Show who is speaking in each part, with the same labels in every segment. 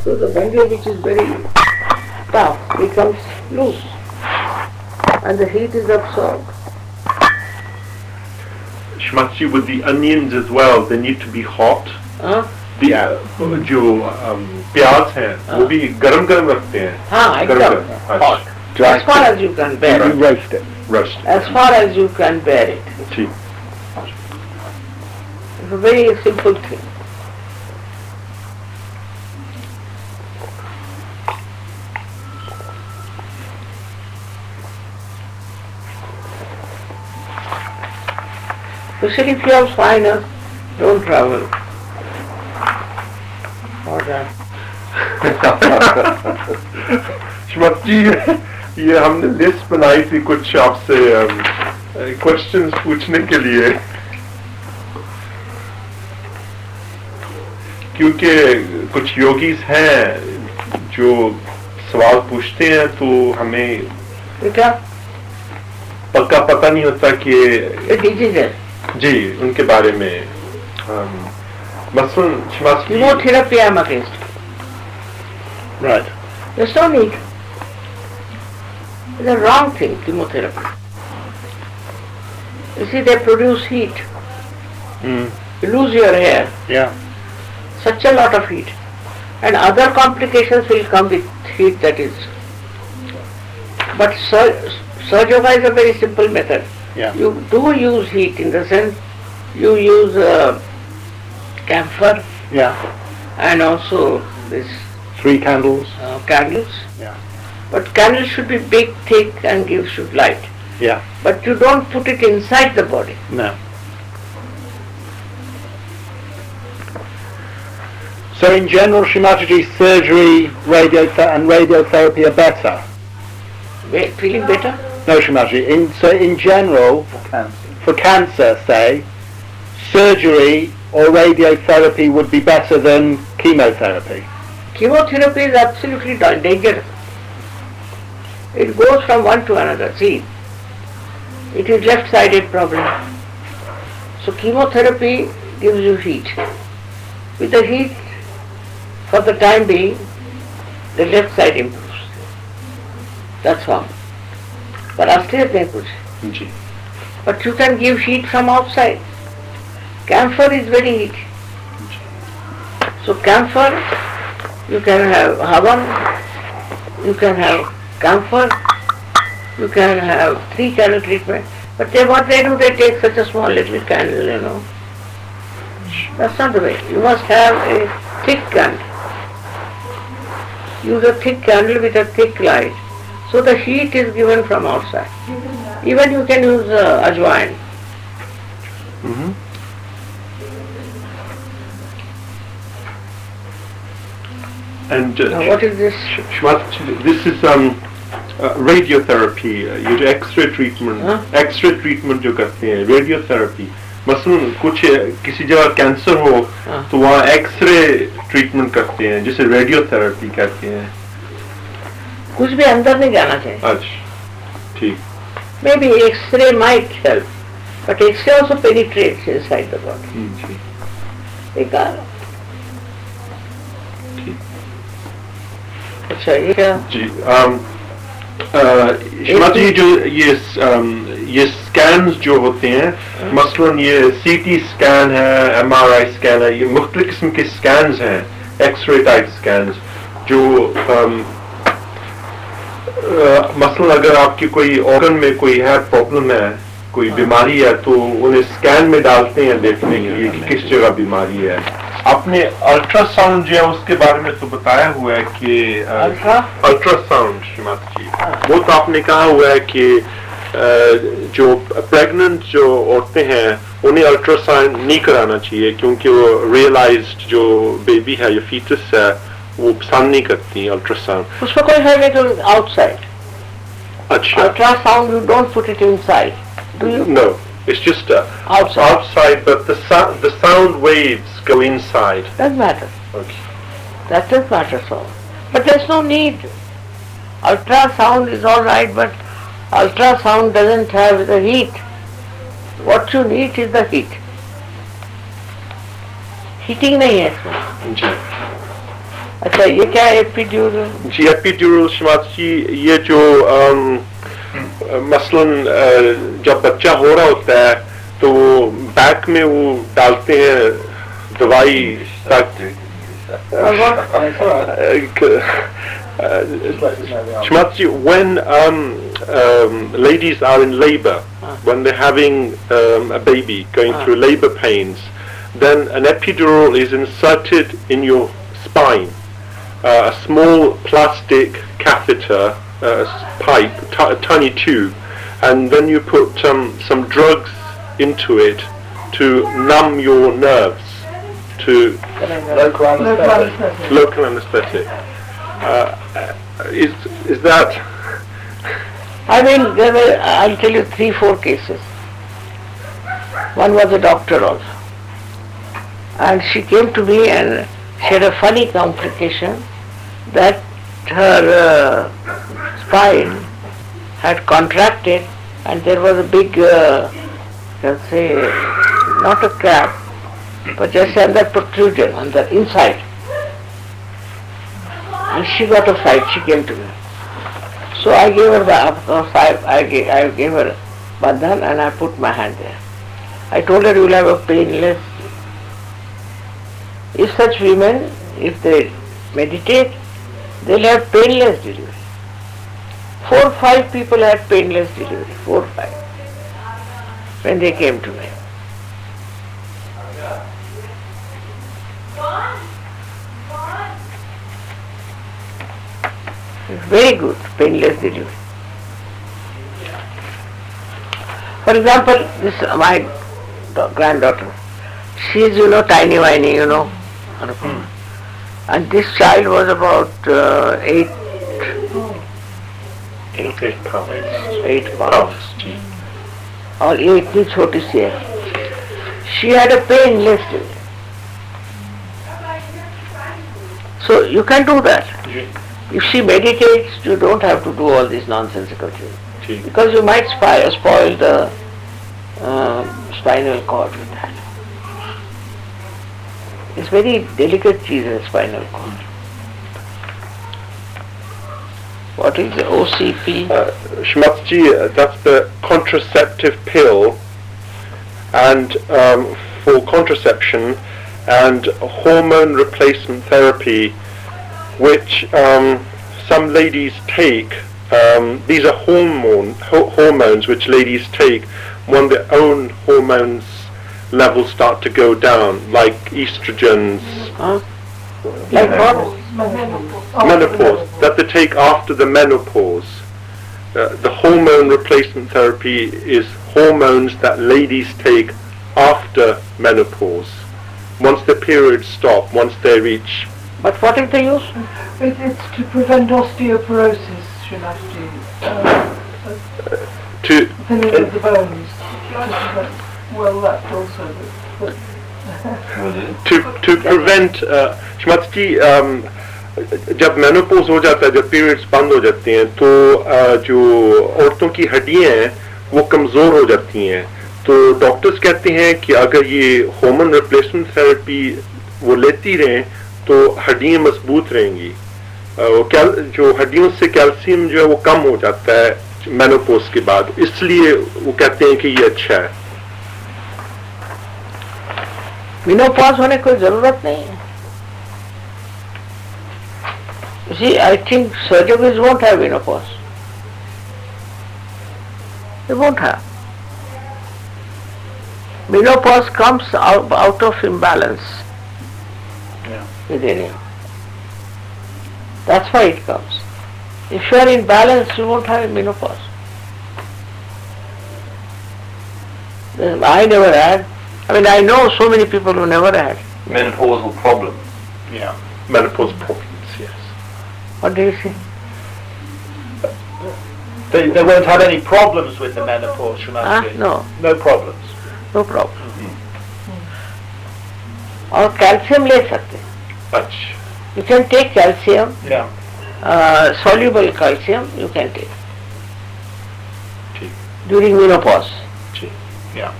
Speaker 1: So the bundle which is very tough becomes loose and the heat is absorbed.
Speaker 2: Shmatji, with the onions as well, they need to be hot. जो प्याज हैं वो भी गरम गरम रखते हैं.
Speaker 1: हाँ, एकदम hot. As far as you can bear it.
Speaker 3: Roast it.
Speaker 2: Roast.
Speaker 1: As far as you can bear it.
Speaker 2: ठीक.
Speaker 1: It's a very simple thing. Especially if you have sinus, don't travel. For that.
Speaker 2: श्मती, ये हमने list बनाई थी कुछ आपसे questions पूछने के लिए, क्योंकि कुछ योगीज हैं जो सवाल पूछते हैं तो हमें
Speaker 1: क्या
Speaker 2: पक्का पता नहीं होता कि
Speaker 1: डिजीज है
Speaker 2: जी उनके बारे में. मसलन
Speaker 1: chemotherapy I'm against.
Speaker 3: Right.
Speaker 1: There's no need. It's a wrong thing, chemotherapy. You see, they produce heat. You lose your hair.
Speaker 3: Yeah.
Speaker 1: Such a lot of heat. And other complications will come with heat, that is. But Sahaja Yoga is a very simple method.
Speaker 3: Yeah.
Speaker 1: You do use heat in the sense you use camphor.
Speaker 3: Yeah.
Speaker 1: And also this
Speaker 3: 3 candles.
Speaker 1: Candles.
Speaker 3: Yeah.
Speaker 1: But candles should be big, thick and should light.
Speaker 3: Yeah.
Speaker 1: But you don't put it inside the body.
Speaker 3: No. So in general, Shrimataji, surgery, and radiotherapy are better?
Speaker 1: Feeling better?
Speaker 3: No, Shrimataji. So in general, for cancer, say, surgery or radiotherapy would be better than chemotherapy?
Speaker 1: Chemotherapy is absolutely dangerous. It goes from one to another. See, it is left-sided problem. So chemotherapy gives you heat. With the heat, for the time being, the left side improves. That's all. But after that, but you can give heat from outside. Camphor is very heat. So camphor, you can have havan, you can have camphor, you can have 3 candle treatment. But what they do, they take such a small little candle, you know. That's not the way. You must have a thick candle. Use a thick candle with a thick light. So the heat is given from outside. Even you can use ajwain.
Speaker 2: And
Speaker 1: what is this?
Speaker 2: This is radiotherapy. ये जो X-ray treatment जो करते हैं, radiotherapy. मसलन कुछ किसी जगह cancer हो तो वहाँ एक्सरे ट्रीटमेंट करते हैं जिसे रेडियोथेरेपी कहते हैं.
Speaker 1: कुछ भी अंदर नहीं जाना चाहिए.
Speaker 2: अच्छा, ठीक.
Speaker 1: Maybe X-ray might help, but X-ray also penetrates inside the body. ठीक. अच्छा ये क्या?
Speaker 2: जी. श्रीमती जो ये स्कैन्स जो होते हैं, मसलन ये सीटी स्कैन है, MRI स्कैन है, ये मुख्तलिफ किस्म के स्कैन्स हैं, एक्सरे टाइप स्कैन्स जो मसलन अगर आपकी कोई ऑर्गन में कोई है प्रॉब्लम है, कोई बीमारी है तो उन्हें स्कैन में डालते हैं देखने के लिए कि किस जगह बीमारी है. आपने अल्ट्रासाउंड जो है उसके बारे में तो बताया हुआ है कि अल्ट्रासाउंड श्रीमती जी, वो तो आपने कहा हुआ है कि जो प्रेग्नेंट जो औरतें हैं उन्हें अल्ट्रासाउंड नहीं कराना चाहिए क्योंकि वो रियलाइज्ड जो बेबी है या फीटस है वो पसंद नहीं करती अल्ट्रासाउंड.
Speaker 1: उसमें कोई है नहीं आउटसाइड.
Speaker 2: अच्छा.
Speaker 1: Ultrasound you don't put it inside. Do you?
Speaker 2: No. It's just outside, but the sound waves go inside.
Speaker 1: Doesn't matter.
Speaker 2: Okay.
Speaker 1: That doesn't matter so. But there's no need. Ultrasound is all right, but ultrasound doesn't have the heat. What you need is the heat. Heating नहीं है इसमें. अच्छा ये क्या है epidural?
Speaker 2: जी epidural Shrimati जी, ये जो मसलन जब बच्चा हो रहा होता है तो बैक में वो डालते हैं दवाई ताकि Shmatji, when ladies are in labor, when they're having a baby going through labor pains, then an epidural is inserted in your spine, a small plastic catheter, pipe, a tiny tube, and then you put some drugs into it to numb your nerves, to local anesthetic. Is that?
Speaker 1: I mean, there were, I'll tell you 3-4 cases. One was a doctor also. And she came to me and she had a funny complication that her spine had contracted and there was a big, let's say, not a cap, but just another protrusion on the inside. And she got a fright, she came to me. So I gave her, I gave her bandhan and I put my hand there. I told her you will have a painless. If such women, if they meditate, they will have painless delivery. 4 or 5 people had painless delivery, 4 or 5, when they came to me. Very good, painless delivery. For example, this my granddaughter, she is, tiny whiny, and this child was about 8
Speaker 2: pounds.
Speaker 1: 8 pounds. और ये इतनी छोटी सी है. She had a painless delivery. So you can do that. If she meditates, you don't have to do all these nonsensical things. Because you might spoil the spinal cord with that. It's very delicate cheese, the spinal cord. What is the OCP?
Speaker 2: Shmatji, that's the contraceptive pill, and for contraception and hormone replacement therapy, which some ladies take. These are hormones which ladies take when their own hormones levels start to go down, like estrogens.
Speaker 1: Like what?
Speaker 2: Menopause, that they take after the menopause. The hormone replacement therapy is hormones that ladies take after menopause. Once the periods stop, once they reach.
Speaker 1: But what is the use?
Speaker 4: It's to prevent osteoporosis, Srimati. Thinning of the bones. Well, that also. But
Speaker 2: to prevent Shrimati जी, जब menopause हो जाता है, जब periods बंद हो जाते हैं, तो जो औरतों की हड्डियां हैं वो कमजोर हो जाती हैं. तो डॉक्टर्स कहते हैं कि अगर ये हार्मोन रिप्लेसमेंट थेरेपी वो लेती रहें तो हड्डियां मजबूत रहेंगी. जो हड्डियों से कैल्शियम जो है वो कम हो जाता है मेनोपॉज के बाद, इसलिए वो कहते हैं कि ये अच्छा है.
Speaker 1: मेनोपॉज होने की कोई जरूरत नहीं है. See, I think surgeons won't have menopause. They won't have. Menopause comes out of imbalance within you. That's why it comes. If you are in balance, you won't have menopause. I never had. I mean, I know so many people who never had.
Speaker 5: Menopausal problem.
Speaker 2: Yeah, menopause problems, yes.
Speaker 1: What do you say?
Speaker 3: They won't have any problems with the menopause, Shrimati.
Speaker 1: No.
Speaker 3: No problems.
Speaker 1: No problem. और calcium ले सकते हैं.
Speaker 2: अच्छा.
Speaker 1: You can take calcium.
Speaker 3: Yeah.
Speaker 1: Soluble calcium you can take.
Speaker 2: ठीक.
Speaker 1: During menopause.
Speaker 2: ठीक.
Speaker 3: Yeah.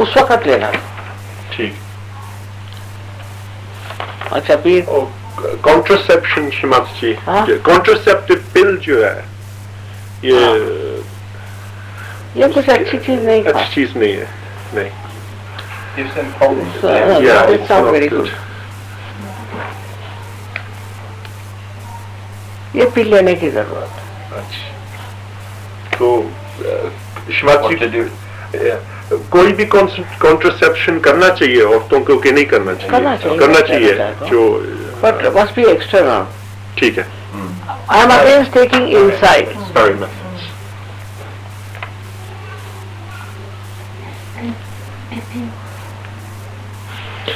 Speaker 1: उस वक्त लेना.
Speaker 2: ठीक.
Speaker 1: अच्छा फिर
Speaker 2: कॉन्ट्रासेप्शन श्रीमती जी,
Speaker 1: हाँ?
Speaker 2: कॉन्ट्रासेप्टिव पिल जो है
Speaker 1: ये कुछ अच्छी चीज नहीं
Speaker 2: अच्छी चीज नहीं है, नहीं।
Speaker 5: Gives them problems.
Speaker 1: So,
Speaker 2: Yeah,
Speaker 1: that
Speaker 2: it's
Speaker 1: sounds
Speaker 2: not
Speaker 1: very
Speaker 2: good.
Speaker 1: good. ये पी लेने की जरूरत है।
Speaker 2: अच्छा, तो Shrimati
Speaker 5: What to
Speaker 2: ji,
Speaker 5: do?
Speaker 2: कोई भी कॉन्ट्रासेप्शन करना चाहिए औरतों को कि नहीं करना चाहिए?
Speaker 1: करना चाहिए,
Speaker 2: करना
Speaker 1: कहना
Speaker 2: चाहिए
Speaker 1: चाहता हूँ।
Speaker 2: जो
Speaker 1: But must be external.
Speaker 2: ठीक है,
Speaker 1: I am against taking inside.
Speaker 2: सारी methods।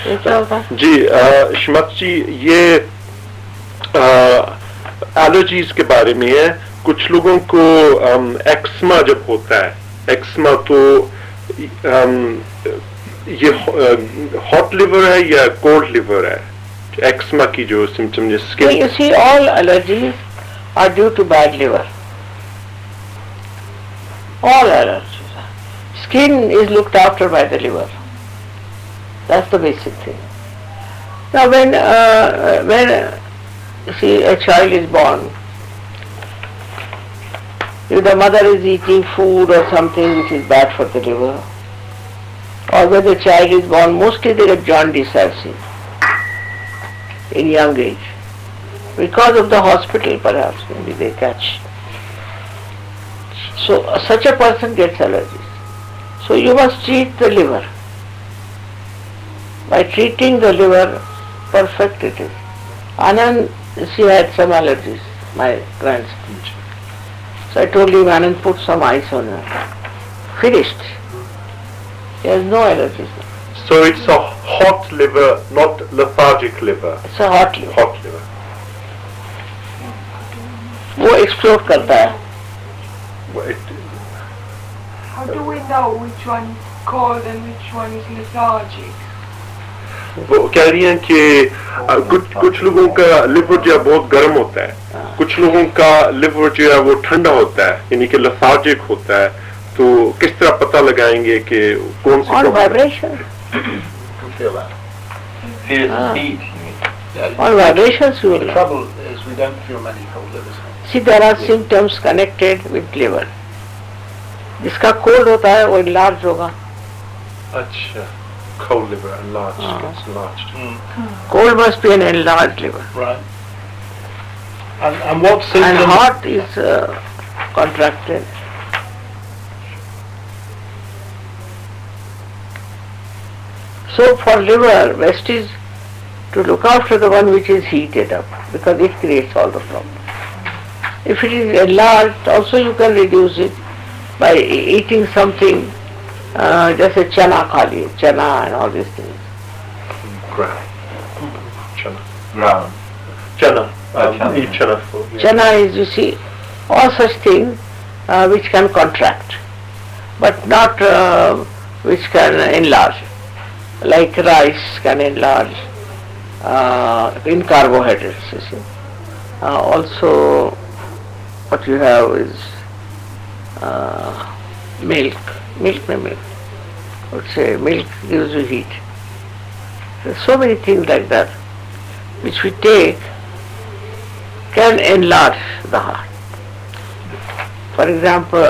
Speaker 1: ये क्या होता है?
Speaker 2: जी श्रीमती जी, ये एलर्जीज के बारे में है। कुछ लोगों को एक्समा जब होता है, एक्समा तो ये हॉट लिवर है या कोल्ड लिवर है? एक्समा की जो सिम्टम है
Speaker 1: So
Speaker 2: skin,
Speaker 1: you see, all allergies are due to bad liver. All allergies. Skin is looked after by the liver. That's the basic thing. Now when you see a child is born, if the mother is eating food or something which is bad for the liver, or when the child is born, mostly they get jaundice, I've seen, in young age. Because of the hospital perhaps, maybe they catch. So such a person gets allergies. So you must treat the liver. By treating the liver, perfect it is. Anand, she had some allergies, my grandson. So I told him, Anand, put some ice on her. Finished. He has no allergies.
Speaker 2: so it's a hot liver, not lethargic liver,
Speaker 1: It's a hot liver.
Speaker 2: hot liver।
Speaker 1: वो explore करता है.
Speaker 4: How do we know which one is cold and which one is lethargic?
Speaker 2: वो कह रही हैं कि कुछ लोगों का लिवर जो है बहुत गर्म होता है, कुछ लोगों का लिवर जो है वो ठंडा होता है, यानी कि लेथार्जिक होता है। तो किस तरह पता लगाएंगे कि कौन सी
Speaker 1: On
Speaker 2: problem है?
Speaker 1: vibration.
Speaker 5: You feel that. Fears
Speaker 1: Ah.
Speaker 5: and heat. You mean. Yeah,
Speaker 1: On vibrations you will
Speaker 5: the
Speaker 1: know.
Speaker 5: trouble is we don't feel many cold livers.
Speaker 1: See, there are symptoms connected with liver. जिसका cold होता है वो enlarged होगा.
Speaker 2: अच्छा, cold liver enlarged,
Speaker 1: Ah.
Speaker 2: gets enlarged।
Speaker 1: Cold must be an enlarged liver.
Speaker 5: Right. And what
Speaker 1: And
Speaker 5: symptoms?
Speaker 1: hot is contracted. So for liver, best is to look after the one which is heated up, because it creates all the problem. If it is enlarged, also you can reduce it by eating something, जैसे चना खा लिए, चना and all these things.
Speaker 2: Ground, chana,
Speaker 5: Ground.
Speaker 2: chana,
Speaker 5: Chana.
Speaker 2: eat chana food। yeah।
Speaker 1: Chana is, you see, all such things which can contract, but not which can enlarge. Like rice can enlarge in carbohydrates, you see. Also, what you have is milk. Milk. I would say milk gives you heat. There's so many things like that which we take can enlarge the heart. For example,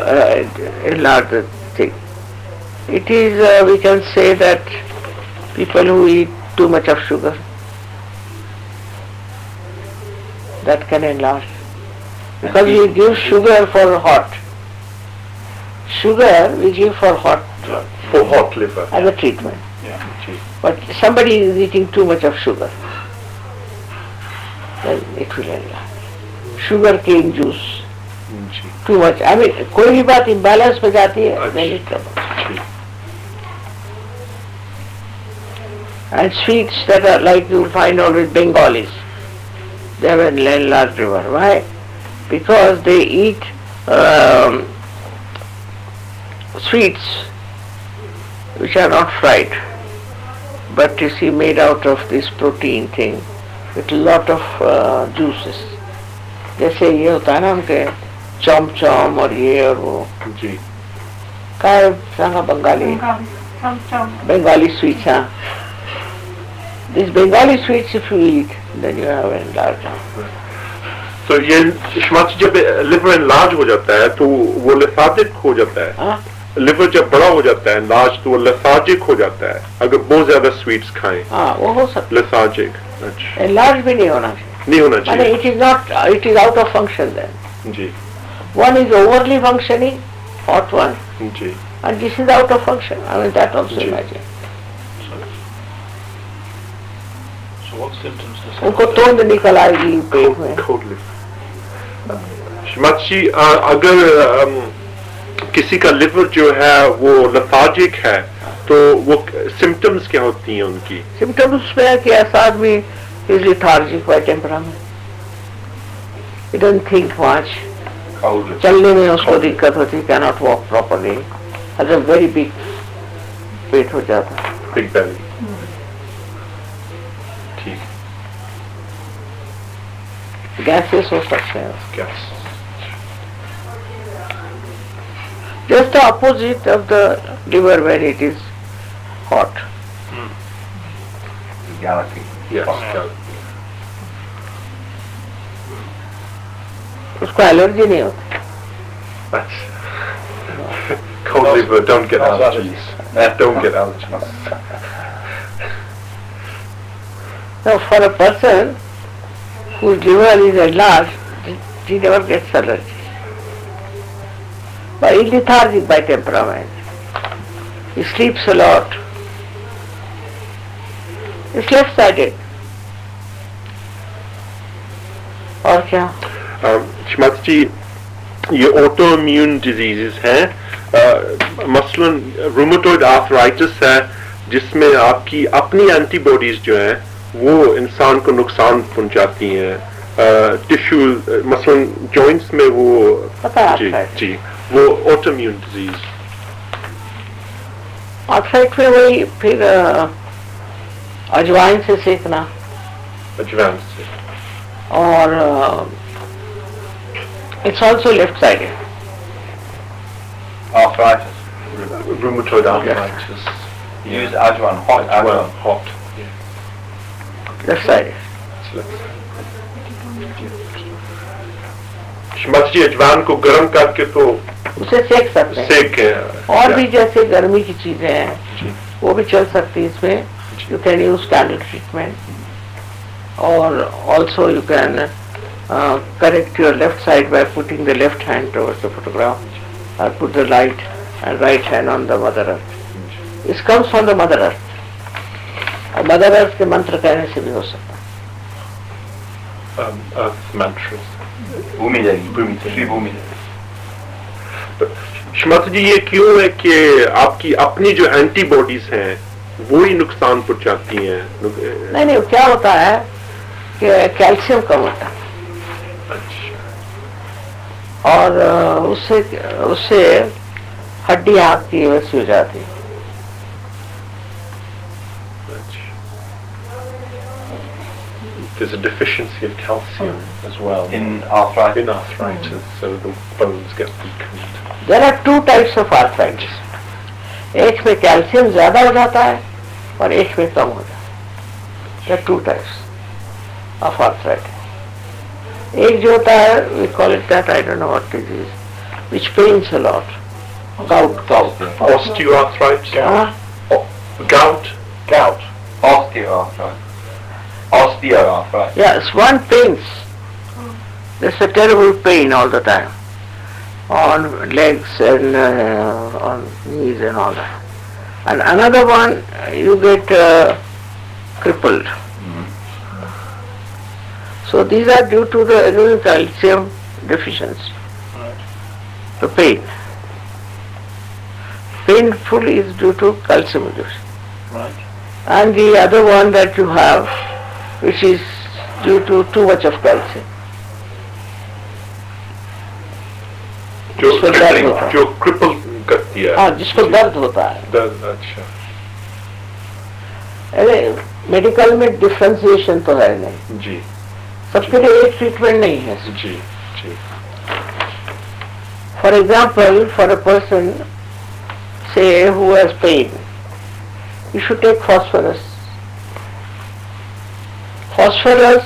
Speaker 1: enlarge the thing. It is, we can say that people who eat too much of sugar, that can enlarge. Because we give sugar for hot. Sugar we give for hot
Speaker 2: For hot liver।
Speaker 1: as a treatment.
Speaker 5: Yeah.
Speaker 1: But somebody is eating too much of sugar, then it will enlarge. Sugar cane juice,
Speaker 2: ji,
Speaker 1: too much. I mean, कोई भी बात imbalance में जाती है, then it troubles.
Speaker 2: Ji.
Speaker 1: And sweets that are like you will find always Bengalis, they have an enlarged liver. Why? Because they eat sweets which are not fried, but you see made out of this protein thing with lot of juices. जैसे ये होता है ना उनके चौम और ये और वो
Speaker 2: जी,
Speaker 1: काय सांगा बंगाली
Speaker 4: Some
Speaker 1: बंगाली स्वीट्स हाँ These Bengali sweets if you eat, then you have enlarged.
Speaker 2: तो ये श्रीमती जब लिवर एनलार्ज हो जाता है तो वो लेथार्जिक हो जाता है.
Speaker 1: हाँ?
Speaker 2: लिवर जब बड़ा हो जाता है एनलार्ज तो वो लेथार्जिक हो जाता है अगर बहुत ज्यादा स्वीट्स खाएं.
Speaker 1: हाँ, वो हो सकता
Speaker 2: लेथार्जिक. अच्छा.
Speaker 1: है. Enlarged भी नहीं होना चाहिए.
Speaker 2: नहीं होना
Speaker 1: माने
Speaker 2: चाहिए.
Speaker 1: it is not, it is out of function then.
Speaker 2: Ji
Speaker 1: One is overly functioning, hot one,
Speaker 2: ji.
Speaker 1: and this is out of function. I mean that also
Speaker 2: ji.
Speaker 1: imagine.
Speaker 5: So what symptoms does
Speaker 1: उनको तोंद निकल आएगी पेट में.
Speaker 2: Cold liver. Shrimati जी अगर किसी का liver जो है वो लेथार्जिक है तो वो सिम्टम्स क्या होती हैं उनकी?
Speaker 1: Symptoms में है कि ऐसा आदमी is lethargic by temperament. He doesn't think much. चलने में उसको दिक्कत होती, cannot walk properly. Has a very big पेट हो जाता है.
Speaker 2: Big belly. ठीक.
Speaker 1: Gases हो सकते हैं.
Speaker 2: Gas.
Speaker 1: Just the opposite of the liver when it is hot.
Speaker 6: Galaxy.
Speaker 2: Yes.
Speaker 1: उसको एलर्जी नहीं होती.
Speaker 2: That's cold liver. Don't get allergies. Don't get allergies.
Speaker 1: Now for a person whose liver is enlarged, he never gets allergy. But he is lethargic by temperament. He sleeps a lot. He is left-sided. और क्या?
Speaker 2: श्रीमती जी ये auto immune diseases हैं मसलन rheumatoid arthritis है जिसमें आपकी अपनी antibodies जो हैं वो इंसान को नुकसान पहुंचाती हैं टिश्यू मसलन जॉइंट्स में वो
Speaker 1: पता है
Speaker 2: जी
Speaker 1: arthritis.
Speaker 2: जी वो ऑटो इम्यून डिजीज
Speaker 1: आर्थराइट में वही फिर अजवाइन से सेकना
Speaker 2: एडवांस से
Speaker 1: और it's also left-sided.
Speaker 6: Arthritis.
Speaker 2: Rheumatoid arthritis
Speaker 6: Use Ajwan, hot Ajwan.
Speaker 2: hot
Speaker 1: Left-sided.
Speaker 2: Shrimati ji अजवान को गर्म करके तो
Speaker 1: उसे सेक सकते हैं.
Speaker 2: सेक के
Speaker 1: और भी जैसे गर्मी की चीजें हैं वो भी चल सकती है इसमें. You can use candle treatment, or also you can correct your left side by putting the left hand towards the photograph, or put the light and right hand on the Mother Earth. This comes from the Mother Earth. और Mother Earth के मंत्र कहने से भी हो सकता है.
Speaker 2: earth mantras.
Speaker 6: Bhumi Devi. Shri Bhumi Devi.
Speaker 2: Shrimati जी ये क्यों है कि आपकी अपनी जो एंटीबॉडीज हैं वो ही नुकसान पहुंचाती हैं?
Speaker 1: नहीं क्या होता है कि कैल्शियम कम होता है
Speaker 2: अच्छा
Speaker 1: और उससे हड्डी आपकी वैसी हो जाती है.
Speaker 2: There's a deficiency of calcium as well
Speaker 6: In arthritis.
Speaker 2: in arthritis, so the bones get weakened.
Speaker 1: There are two types of arthritis. एक में कैल्शियम ज्यादा हो जाता है और एक में कम हो जाता है. There are two types of arthritis. एक जो होता है we call it that I don't know what it is, which pains a lot. Gout.
Speaker 2: Osteoarthritis,
Speaker 1: हाँ?
Speaker 2: gout,
Speaker 6: Osteoarthritis. Osteoarthritis.
Speaker 1: Yes, one pains. There's a terrible pain all the time on legs and on knees and all that. And another one, you get crippled. So these are due to the calcium deficiency. The pain. Painful is due to calcium deficiency.
Speaker 5: Right.
Speaker 1: And the other one that you have, which is due to too much of calcium.
Speaker 2: जो cripple करती है.
Speaker 1: हाँ, जिसको दर्द होता है.
Speaker 2: दर्द, अच्छा.
Speaker 1: अरे मेडिकल में डिफ्रेंसिएशन तो है नहीं.
Speaker 2: जी
Speaker 1: सबके लिए एक ट्रीटमेंट नहीं है.
Speaker 2: जी जी.
Speaker 1: For example, for a person, say, who has pain, you should take phosphorus phosphorus,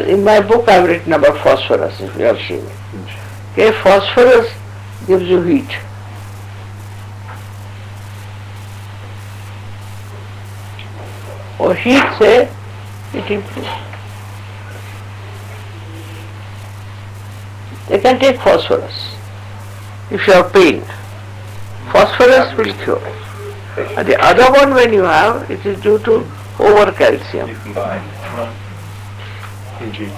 Speaker 1: in my book I've written about phosphorus, if you have seen it. Okay, phosphorus gives you heat. Or heat say it improves. They can take phosphorus if you have pain. Phosphorus will cure. And the other one when you have, it is due to over calcium.
Speaker 6: You can buy.
Speaker 2: Ji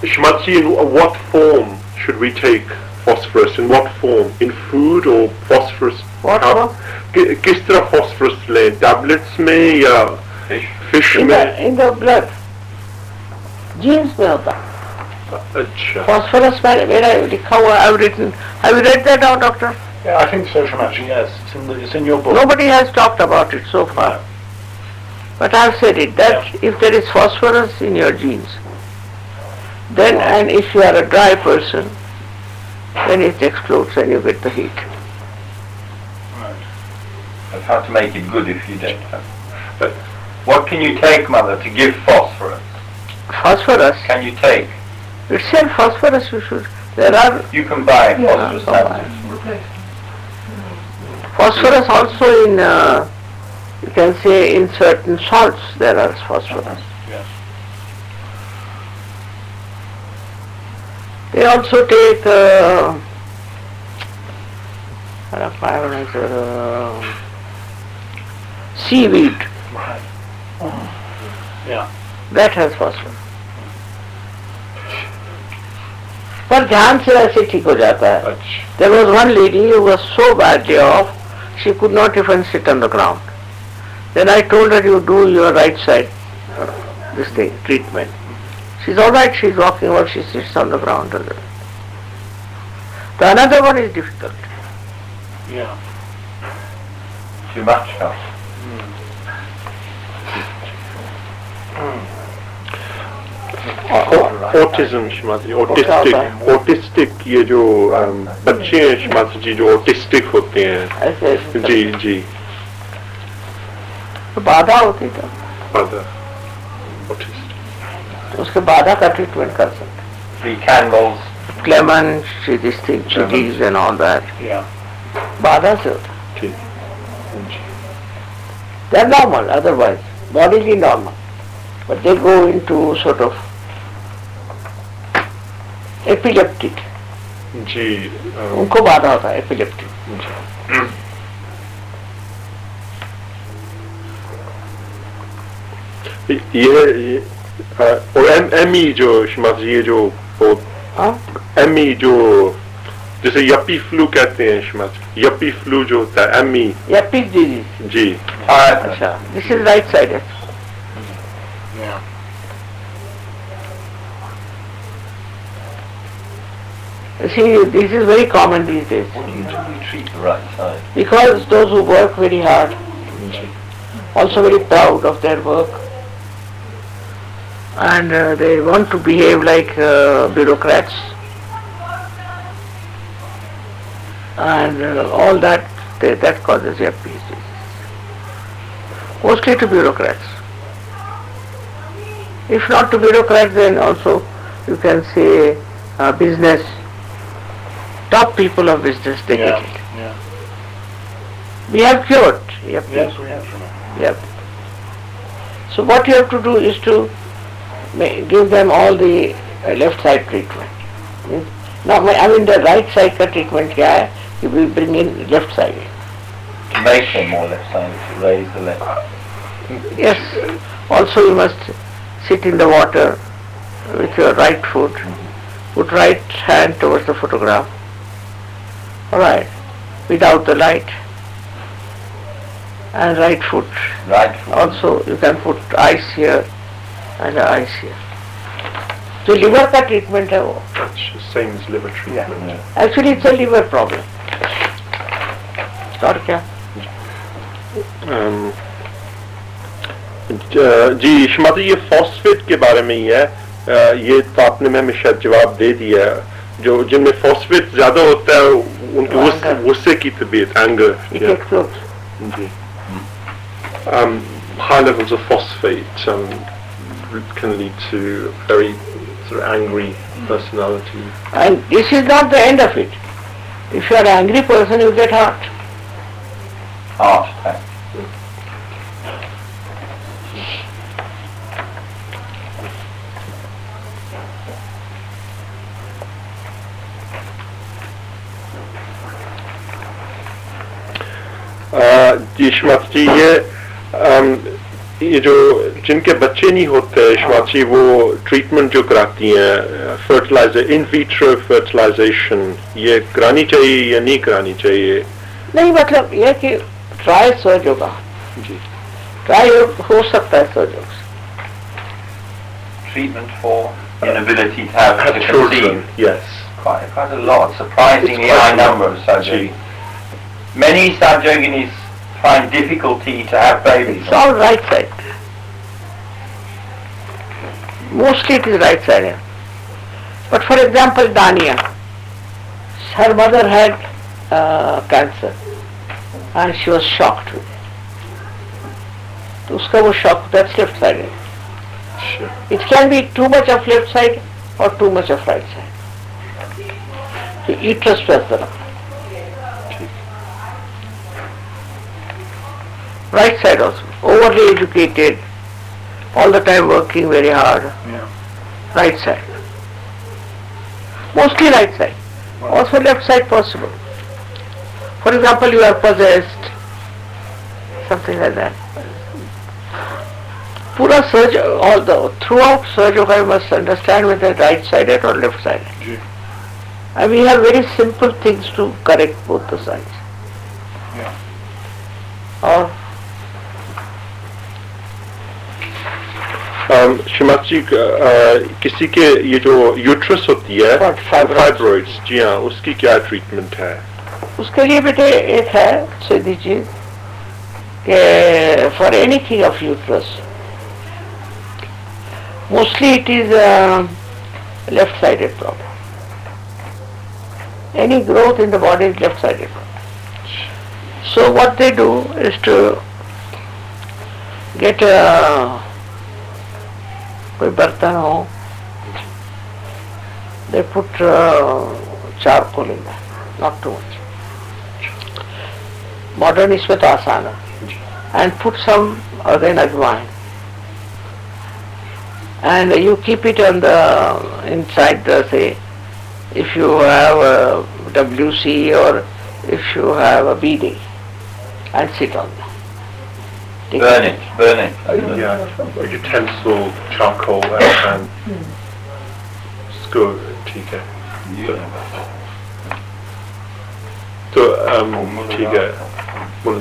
Speaker 2: Shrimati ji, in what form should we take phosphorus? In what form? In food or phosphorus?
Speaker 1: What
Speaker 2: हाँ, किस तरह phosphorus लें? Tablets में या fish में?
Speaker 1: In the blood. Genes में होता है.
Speaker 2: अच्छा.
Speaker 1: Phosphorus मैंने लिखा हुआ, I've written. Have you read that out, doctor?
Speaker 5: Yeah, I think so, Shamaji, yes. It's in your book.
Speaker 1: Nobody has talked about it so far. But I've said it, that if there is phosphorus in your genes, then, and if you are a dry person, then it explodes and you get the heat.
Speaker 6: That's how to make it good if you don't have. But what can you take, Mother, to give phosphorus?
Speaker 1: Phosphorus,
Speaker 6: Can you take?
Speaker 1: itself phosphorus you should, there are
Speaker 6: You can buy phosphorus
Speaker 1: Yeah,
Speaker 6: tablets.
Speaker 4: Replace.
Speaker 1: phosphorus also in, you can say in certain salts there are phosphorus.
Speaker 5: Yes.
Speaker 1: They also take seaweed,
Speaker 5: Right. Yeah.
Speaker 1: that has phosphorus. पर ध्यान से ऐसे ठीक हो जाता है.
Speaker 2: अच्छा.
Speaker 1: There was one lady who was so badly off, she could not even sit on the ground. Then I told her, you do your right side, this thing, treatment. She's all right, she's walking about, she sits on the ground. The another one is difficult.
Speaker 5: Yeah.
Speaker 6: Too much help.
Speaker 2: Autism, Shrimati, autistic ये जो बच्चे हैं Shrimati जी जो autistic होते हैं.
Speaker 1: ऐसे
Speaker 2: जी जी.
Speaker 1: तो बाधा होती तो
Speaker 2: Other autistic.
Speaker 1: उसके बाधा का ट्रीटमेंट कर सकते.
Speaker 6: 3 candles.
Speaker 1: Clemens, this thing, chilies and all that.
Speaker 5: Yeah.
Speaker 1: बाधा से होता.
Speaker 2: ठीक. जी.
Speaker 1: They're normal otherwise, bodily normal. But they go into sort of epileptic.
Speaker 2: जी.
Speaker 1: उनको बाधा होता है epileptic.
Speaker 2: ये और एमई जो Shrimati जी ये जो
Speaker 1: हाँ?
Speaker 2: एमई जो जैसे यप्पी फ्लू कहते हैं Shrimati, यप्पी फ्लू जो होता है एमई.
Speaker 1: या pig disease.
Speaker 2: जी.
Speaker 1: अच्छा, this is right sided.
Speaker 5: Yeah.
Speaker 1: See, this is very common these days.
Speaker 6: What do you do to treat the right side?
Speaker 1: Because those who work very hard, also very proud of their work, and they want to behave like bureaucrats, and all that, that causes their peace. Mostly to bureaucrats. If not to bureaucrats, then also you can say business, top people of business, they get it.
Speaker 5: Yeah.
Speaker 1: We have cured. Yep.
Speaker 5: Yes, we have, Shamaji.
Speaker 1: Yep. So what you have to do is to give them all the left side treatment. Now, I mean the right side का treatment क्या है? You will bring in left side.
Speaker 6: To make them more left sided, to raise the left.
Speaker 1: Yes. Also you must sit in the water with your right foot. Put right hand towards the photograph. All right. Without the light. And right foot.
Speaker 6: Right foot.
Speaker 1: Also you can put ice here and ice here. So liver का treatment है वो.
Speaker 2: Same as liver treatment.
Speaker 1: Actually it's a liver problem. और क्या?
Speaker 2: जी Shrimati ये phosphate के बारे में ही है. ये तो आपने मैं शायद जवाब दे दिया. जो जिनमें फॉस्फेट ज्यादा होता है उनके गुस्से की तबीयत, एंगर.
Speaker 1: It explodes.
Speaker 2: जी. High levels of phosphate can lead to very sort of angry personality.
Speaker 1: And this is not the end of it. If you are an angry person, you get heart.
Speaker 6: Heart attack.
Speaker 2: जी श्रीमत जी ये जो जिनके बच्चे नहीं होते श्रीमत जी वो treatment जो कराती हैं फर्टिलाइजर इन विट्रो फर्टिलाइजेशन ये करानी चाहिए या नहीं करानी चाहिए?
Speaker 1: नहीं मतलब यह कि ट्राई सर्च होगा
Speaker 2: जी
Speaker 1: ट्राई हो सकता है सर्च होगा.
Speaker 6: Treatment for inability to have to
Speaker 2: children,
Speaker 6: conceive.
Speaker 2: yes.
Speaker 6: Quite a lot. Surprisingly
Speaker 2: It's quite
Speaker 6: high
Speaker 2: a lot.
Speaker 6: number of surgeries. Many Sajoginis find difficulty to have babies.
Speaker 1: It's all right side. Mostly it is right side. But for example, Dania, her mother had cancer and she was shocked with it. तो उसका वो shock, that's left side.
Speaker 2: Sure.
Speaker 1: It can be too much of left side or too much of right side. So uterus press the right side also, overly educated, all the time working very hard.
Speaker 5: Yeah.
Speaker 1: Right side. Mostly right side. Also left side possible. For example, you are possessed, something like that. Pura surge, all the throughout surge yoga you must understand whether right sided or left sided.
Speaker 5: Ji.
Speaker 1: And we have very simple things to correct both the sides.
Speaker 5: Yeah.
Speaker 1: Or
Speaker 2: श्रीमत जी किसी के ये जो uterus होती है
Speaker 1: What, fibroids?
Speaker 2: Fibroids जी हाँ उसकी क्या treatment है?
Speaker 1: उसके लिए बेटे एक है सीधी चीज कि for anything of uterus mostly it is left sided problem. Any growth in the body is left sided. So what they do is to get कोई बर्तन हो, they put charcoal in that, not too much. Modern इसमें तो आसान है. And put some again ajwain. And you keep it on the inside the say. If you have a WC or if you have a BD and sit on that.
Speaker 6: Burn it.
Speaker 2: Yeah, a utensil, charcoal and score, ठीक है. तो ठीक है, on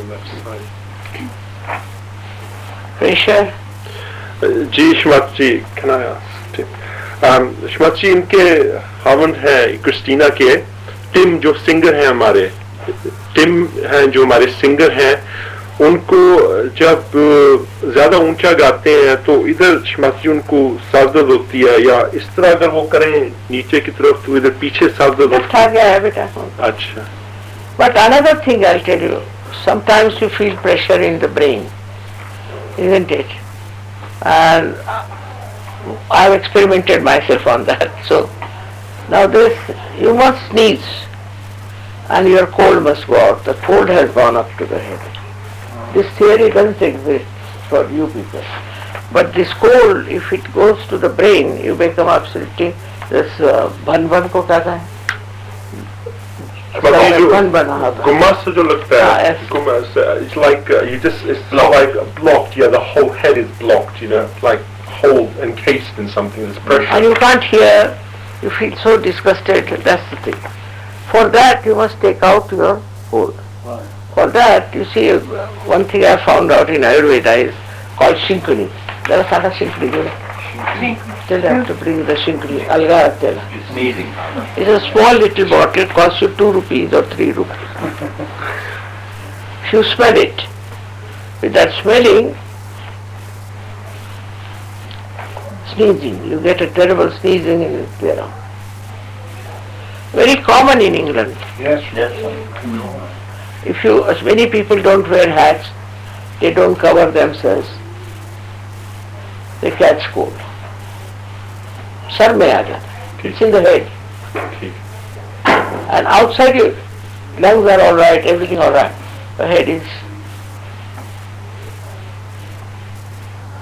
Speaker 2: left side.
Speaker 1: Pressure.
Speaker 2: Ji Shrimad ji, can I ask? श्रीमत जी इनके हावंड है Christina के Tim जो singer हैं हमारे टिम हैं जो हमारे सिंगर हैं उनको जब ज्यादा ऊंचा गाते हैं तो इधर श्रीमत जी उनको सर दर्द होती है या इस तरह अगर वो करें नीचे की तरफ तो इधर पीछे सर दर्द होती
Speaker 1: आ गया है बेटा.
Speaker 2: है. अच्छा.
Speaker 1: But another thing I'll tell you, sometimes you feel pressure in the brain, isn't it? And I've experimented myself on that. So now this, you must sneeze and your cold must go out. The cold has gone up to the head. This theory doesn't exist for you people. But this cold, if it goes to the brain, you become absolutely, this bhan ko कहता है. बन बना होता है.
Speaker 2: गुम्मा से जो लगता है
Speaker 1: yes.
Speaker 2: गुम्मा से it's like you just it's like blocked. Yeah, the whole head is blocked, you know, it's like whole encased in something. There's pressure.
Speaker 1: And you can't hear, you feel so disgusted, that's the thing. For that you must take out your food.
Speaker 5: Right.
Speaker 1: For that, you see, one thing I found out in Ayurveda is called shinkani. There is not a shinkani, you know. Still have to bring the shinkani, alga tela.
Speaker 6: You're sneezing.
Speaker 1: It's a small little bottle, it costs you 2 rupees or 3 rupees. If you smell it, with that smelling, sneezing, you get a terrible sneezing in it there. Very common in England.
Speaker 5: Yes.
Speaker 1: If you, as many people don't wear hats, they don't cover themselves. they catch cold. Sir में आ जाता है. It's in the head.
Speaker 2: ठीक.
Speaker 1: And outside your lungs are all right, everything all right. The head is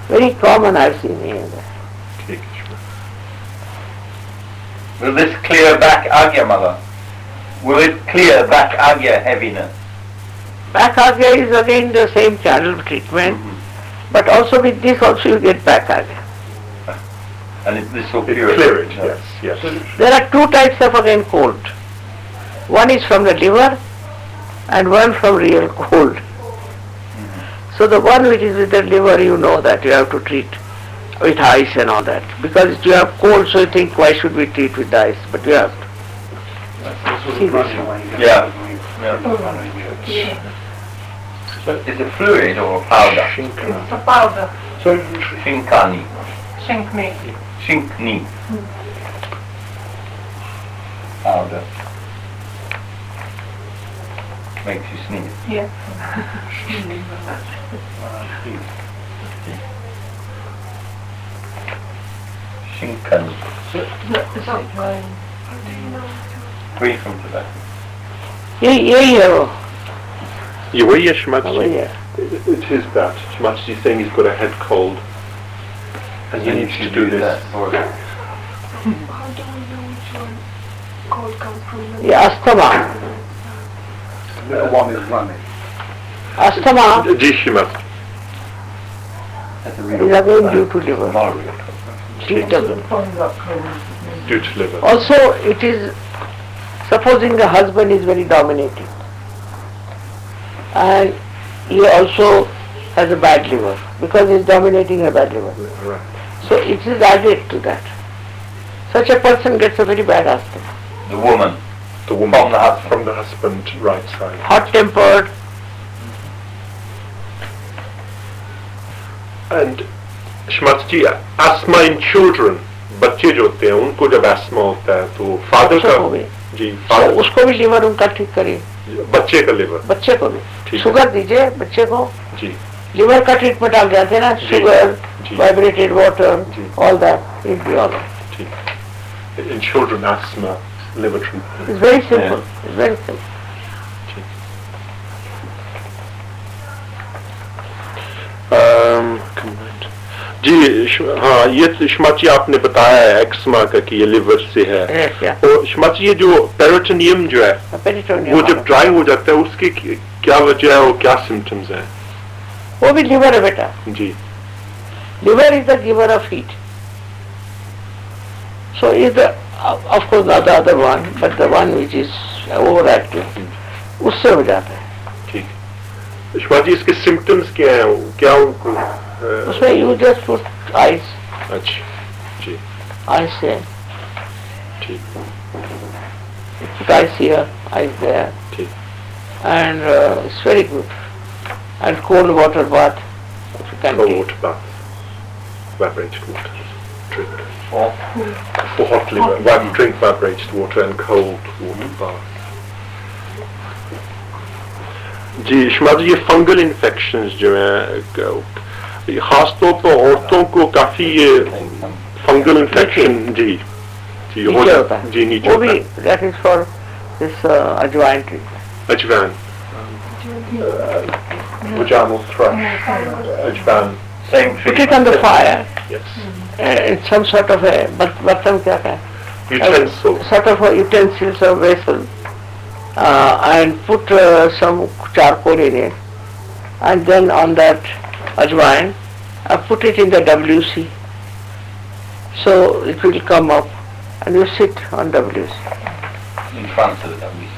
Speaker 1: very common. I've seen here.
Speaker 2: ठीक.
Speaker 6: Will this clear back agya, mother? Will it clear back agya heaviness?
Speaker 1: Back agya is again the same channel of treatment, but also with this also you get back agya.
Speaker 6: And this will
Speaker 2: It
Speaker 6: cure
Speaker 2: clear it. Yes. Yes.
Speaker 1: There are two types of again cold. One is from the liver and one from real cold. So the one which is with the liver, you know that you have to treat with ice and all that. Because you have cold, so you think why should we treat with ice? But you have to. See this?
Speaker 6: Yeah. Is it fluid or powder?
Speaker 4: It's a powder.
Speaker 6: Shinkani.
Speaker 4: Shinkni.
Speaker 6: Shinkni. Powder. Makes you sneeze.
Speaker 4: Yeah.
Speaker 6: Shinkani.
Speaker 4: It's
Speaker 6: Free from tobacco.
Speaker 1: यही है वो.
Speaker 2: You were yes, Shmaji.
Speaker 1: वही है.
Speaker 2: It is that. Shmaji is saying he's got a head cold. And he
Speaker 6: And
Speaker 2: needs
Speaker 6: you
Speaker 2: to do this.
Speaker 6: that for
Speaker 4: How do we know which one cold comes from?
Speaker 1: ये asthma.
Speaker 5: Little one is running.
Speaker 1: Asthma
Speaker 2: Ji Shmaji.
Speaker 1: is again due to liver. Due to-
Speaker 4: Find that cold.
Speaker 2: Due to liver.
Speaker 1: Also, it is supposing the husband is very dominating, and he also has a bad liver because he is dominating a bad liver.
Speaker 2: Right.
Speaker 1: So it is added to that. Such a person gets a very bad asthma.
Speaker 6: the woman.
Speaker 2: The woman
Speaker 6: From the husband.
Speaker 2: From the husband, right side.
Speaker 1: Hot-tempered,
Speaker 2: And Shmaji ji, asthma in children, बच्चे जो होते हैं उनको जब asthma होता है तो father
Speaker 1: बच्चों को भी.
Speaker 2: का जी
Speaker 1: तो
Speaker 2: father
Speaker 1: उसको भी लिवर उनका ठीक करिए.
Speaker 2: बच्चे का liver
Speaker 1: बच्चे को भी
Speaker 2: ठीक है.
Speaker 1: शुगर दीजिए बच्चे को.
Speaker 2: जी
Speaker 1: लिवर का ट्रीटमेंट आप जानते हैं ना,
Speaker 2: जी,
Speaker 1: शुगर,
Speaker 2: जी.
Speaker 1: वाइब्रेटेड वाटर,
Speaker 2: जी.
Speaker 1: All that is be all.
Speaker 2: ठीक. In children asthma liver treatment.
Speaker 1: It's very simple. It's very simple.
Speaker 2: Comment. जी हाँ ये शमाची आपने बताया है एक्समा का कि ये लिवर से है.
Speaker 1: यस या
Speaker 2: तो शमाची ये जो पेरिटोनियम जो है
Speaker 1: पेरिटोनियम
Speaker 2: वो जब ड्राई हो जाता है उसकी क्या वजह है और क्या सिम्टम्स हैं?
Speaker 1: वो भी लिवर है बेटा.
Speaker 2: जी
Speaker 1: liver is the giver of heat. So is the of course not the other one, but the one which is overactive, उससे हो जाता है.
Speaker 2: ठीक. शमाची इसके सिम्टम्स क्या हैं? क्या उनको
Speaker 1: उसमें you just put ice,
Speaker 2: अच्छा जी
Speaker 1: ice here,
Speaker 2: ठीक
Speaker 1: put ice here, ice there,
Speaker 2: ठीक.
Speaker 1: and it's very good. And cold water bath, if you can
Speaker 2: Cold
Speaker 1: take.
Speaker 2: water bath, evaporated water drink.
Speaker 6: Or
Speaker 2: For hot liver, drink evaporated water and cold water bath. जी शमाजी ये fungal infections जो हैं खास तौर पर औरतों को काफी ये फंगल इन्फेक्शन जी जी
Speaker 1: नीचे होता है.
Speaker 2: जी नीचे
Speaker 1: वो
Speaker 2: होता
Speaker 1: भी
Speaker 2: है.
Speaker 1: that is for this अजवाइन treatment.
Speaker 2: अजवान vaginal thrush अजवान
Speaker 6: same
Speaker 1: Put it
Speaker 6: treatment.
Speaker 1: on the fire
Speaker 2: yes
Speaker 1: in some sort of a बर्तन क्या है?
Speaker 2: utensil
Speaker 1: Sort of a utensils or vessel, and put some charcoal in it, and then on that ajwain, put it in the WC, so it will come up, and you sit on WC.
Speaker 6: In front of the WC.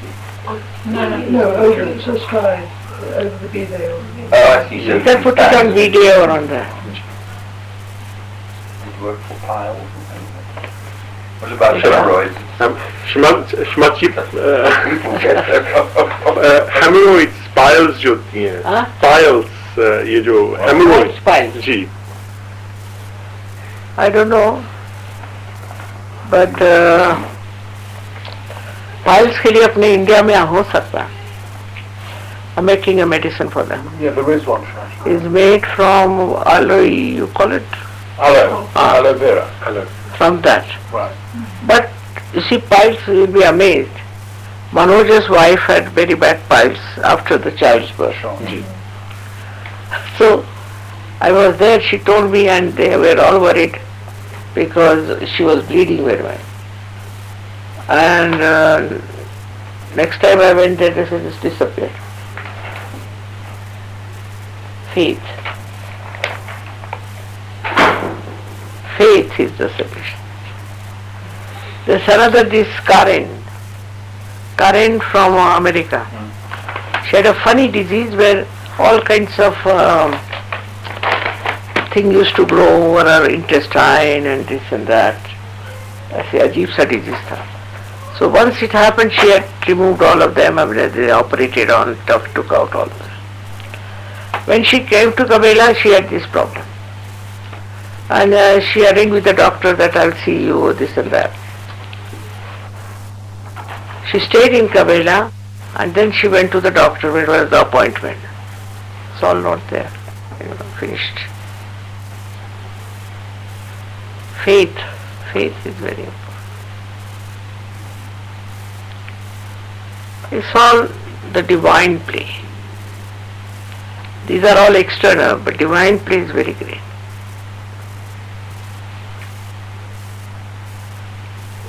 Speaker 4: No, over the sky, over the bidet.
Speaker 6: Oh, I see. So
Speaker 1: You can put it on video or on the.
Speaker 6: It work for piles and things. What about hemorrhoids?
Speaker 2: शमाजी
Speaker 6: People get them.
Speaker 2: hemorrhoids piles जो होती हैं
Speaker 1: हाँ?
Speaker 2: piles ये जो hemorrhoids
Speaker 1: Piles.
Speaker 2: Ji
Speaker 1: I don't know, but piles के लिए अपने India में हो सकता है. I'm making a medicine for them.
Speaker 5: Yeah, there is one, Shmaji.
Speaker 1: Is made from aloe, you call it
Speaker 6: Aloe vera.
Speaker 2: Hello.
Speaker 1: from that.
Speaker 6: Right.
Speaker 1: But you see, piles, you'll be amazed. Manoj's wife had very bad piles after the child's birth. So I was there, she told me, and they were all worried because she was bleeding very well. And next time I went there, they said it's disappeared. Faith. Faith is the solution. There's another, this Karen from America. She had a funny disease where all kinds of thing used to grow over her intestine and this and that. ऐसे अजीब सा disease था. So once it happened, she had removed all of them. I mean, they operated on it, took out all this. When she came to Kabela, she had this problem. And she arranged with the doctor that I'll see you, this and that. She stayed in Kabela and then she went to the doctor where was the appointment. It's all not there, finished. Faith is very important. It's all the divine play. These are all external, but divine play is very great.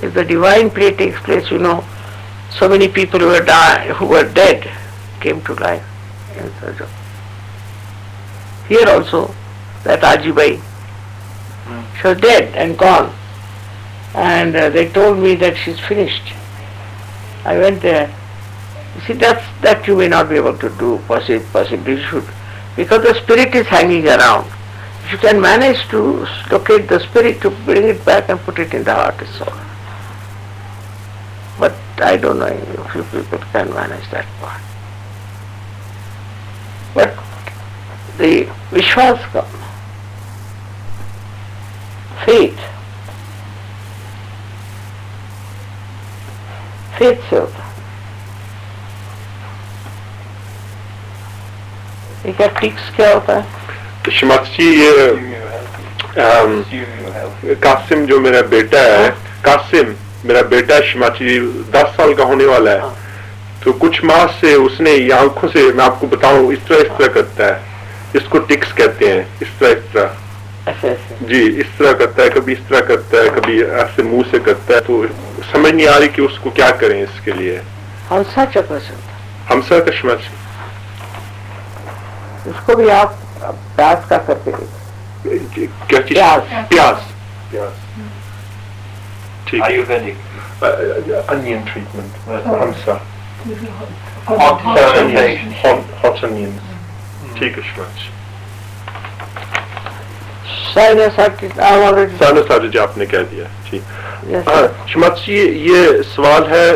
Speaker 1: If the divine play takes place, so many people who were dead came to life. Here also, that Ajibai, she was dead and gone. And they told me that she's finished. I went there. You see, that you may not be able to do, possibly you should. Because the spirit is hanging around. If you can manage to locate the spirit, to bring it back and put it in the heart and soul. But I don't know if you people can manage that part. But the Vishwas come. Faith से होता है. ये क्या ticks क्या होता है?
Speaker 2: श्रीमती जी, ये कासिम जो मेरा बेटा है, कासिम मेरा बेटा श्रीमती जी 10 साल का होने वाला है. तो कुछ माह से उसने ये आंखों से, मैं आपको बताऊं, इस तरह करता है. इसको टिक्स कहते हैं. इस तरह जी, इस तरह करता है, कभी इस तरह करता है, कभी ऐसे मुंह से करता है. तो समझ नहीं आ रही कि उसको क्या करें इसके लिए.
Speaker 1: हमसा चक्र
Speaker 2: हमसा का श्रीमती,
Speaker 1: इसको भी आप प्यास का करके देखो.
Speaker 2: क्या चीज? प्यास. ठीक है.
Speaker 6: Ayurvedic.
Speaker 2: Onion treatment. हमसा.
Speaker 6: Hot fermentation.
Speaker 2: Hot onions. ठीक है श्रीमती. साइनसाइटिस आपने कह दिया. ठीक. श्रीमती जी, ये सवाल है,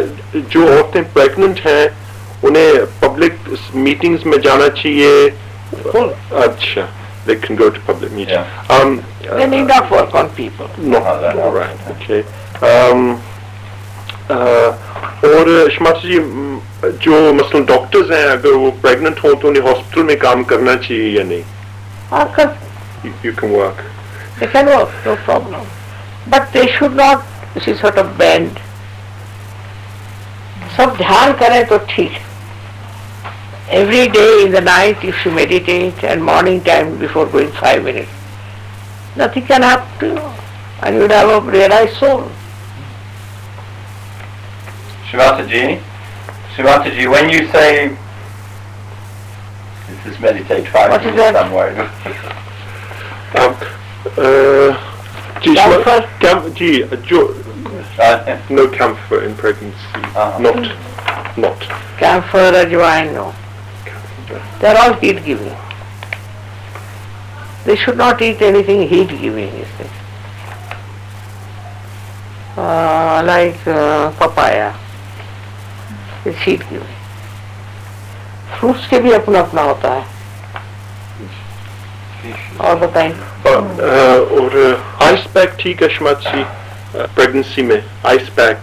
Speaker 2: जो औरतें प्रेग्नेंट हैं उन्हें पब्लिक मीटिंग्स में जाना चाहिए? अच्छा, they can go to public meetings.
Speaker 6: Yeah.
Speaker 1: They need not work on people.
Speaker 2: No, right, okay. और श्रीमती जी, जो मसलन डॉक्टर्स हैं, अगर वो प्रेग्नेंट हो तो उन्हें हॉस्पिटल में काम करना चाहिए या नहीं? You can work.
Speaker 1: They can work, no problem. But they should not, sort of bend. सब ध्यान करें तो ठीक. Every day in the night you should meditate, and morning time before going 5 minutes. Nothing can happen to you, and you would have a realized soul.
Speaker 6: Shivataji, when you say this is meditate 5
Speaker 1: What is
Speaker 6: minutes
Speaker 1: that?
Speaker 6: somewhere.
Speaker 2: Ji,
Speaker 1: Camphor?
Speaker 2: जी, जो no camphor in pregnancy. Not.
Speaker 1: Camphor, ajwain, no. They are all heat giving. They should not eat anything heat giving, you see. Like papaya. It's heat giving. Fruits के भी अपना अपना होता है. और बताएं.
Speaker 2: और आइस पैक ठीक है श्रीमती जी, प्रेगनेंसी में आइस पैक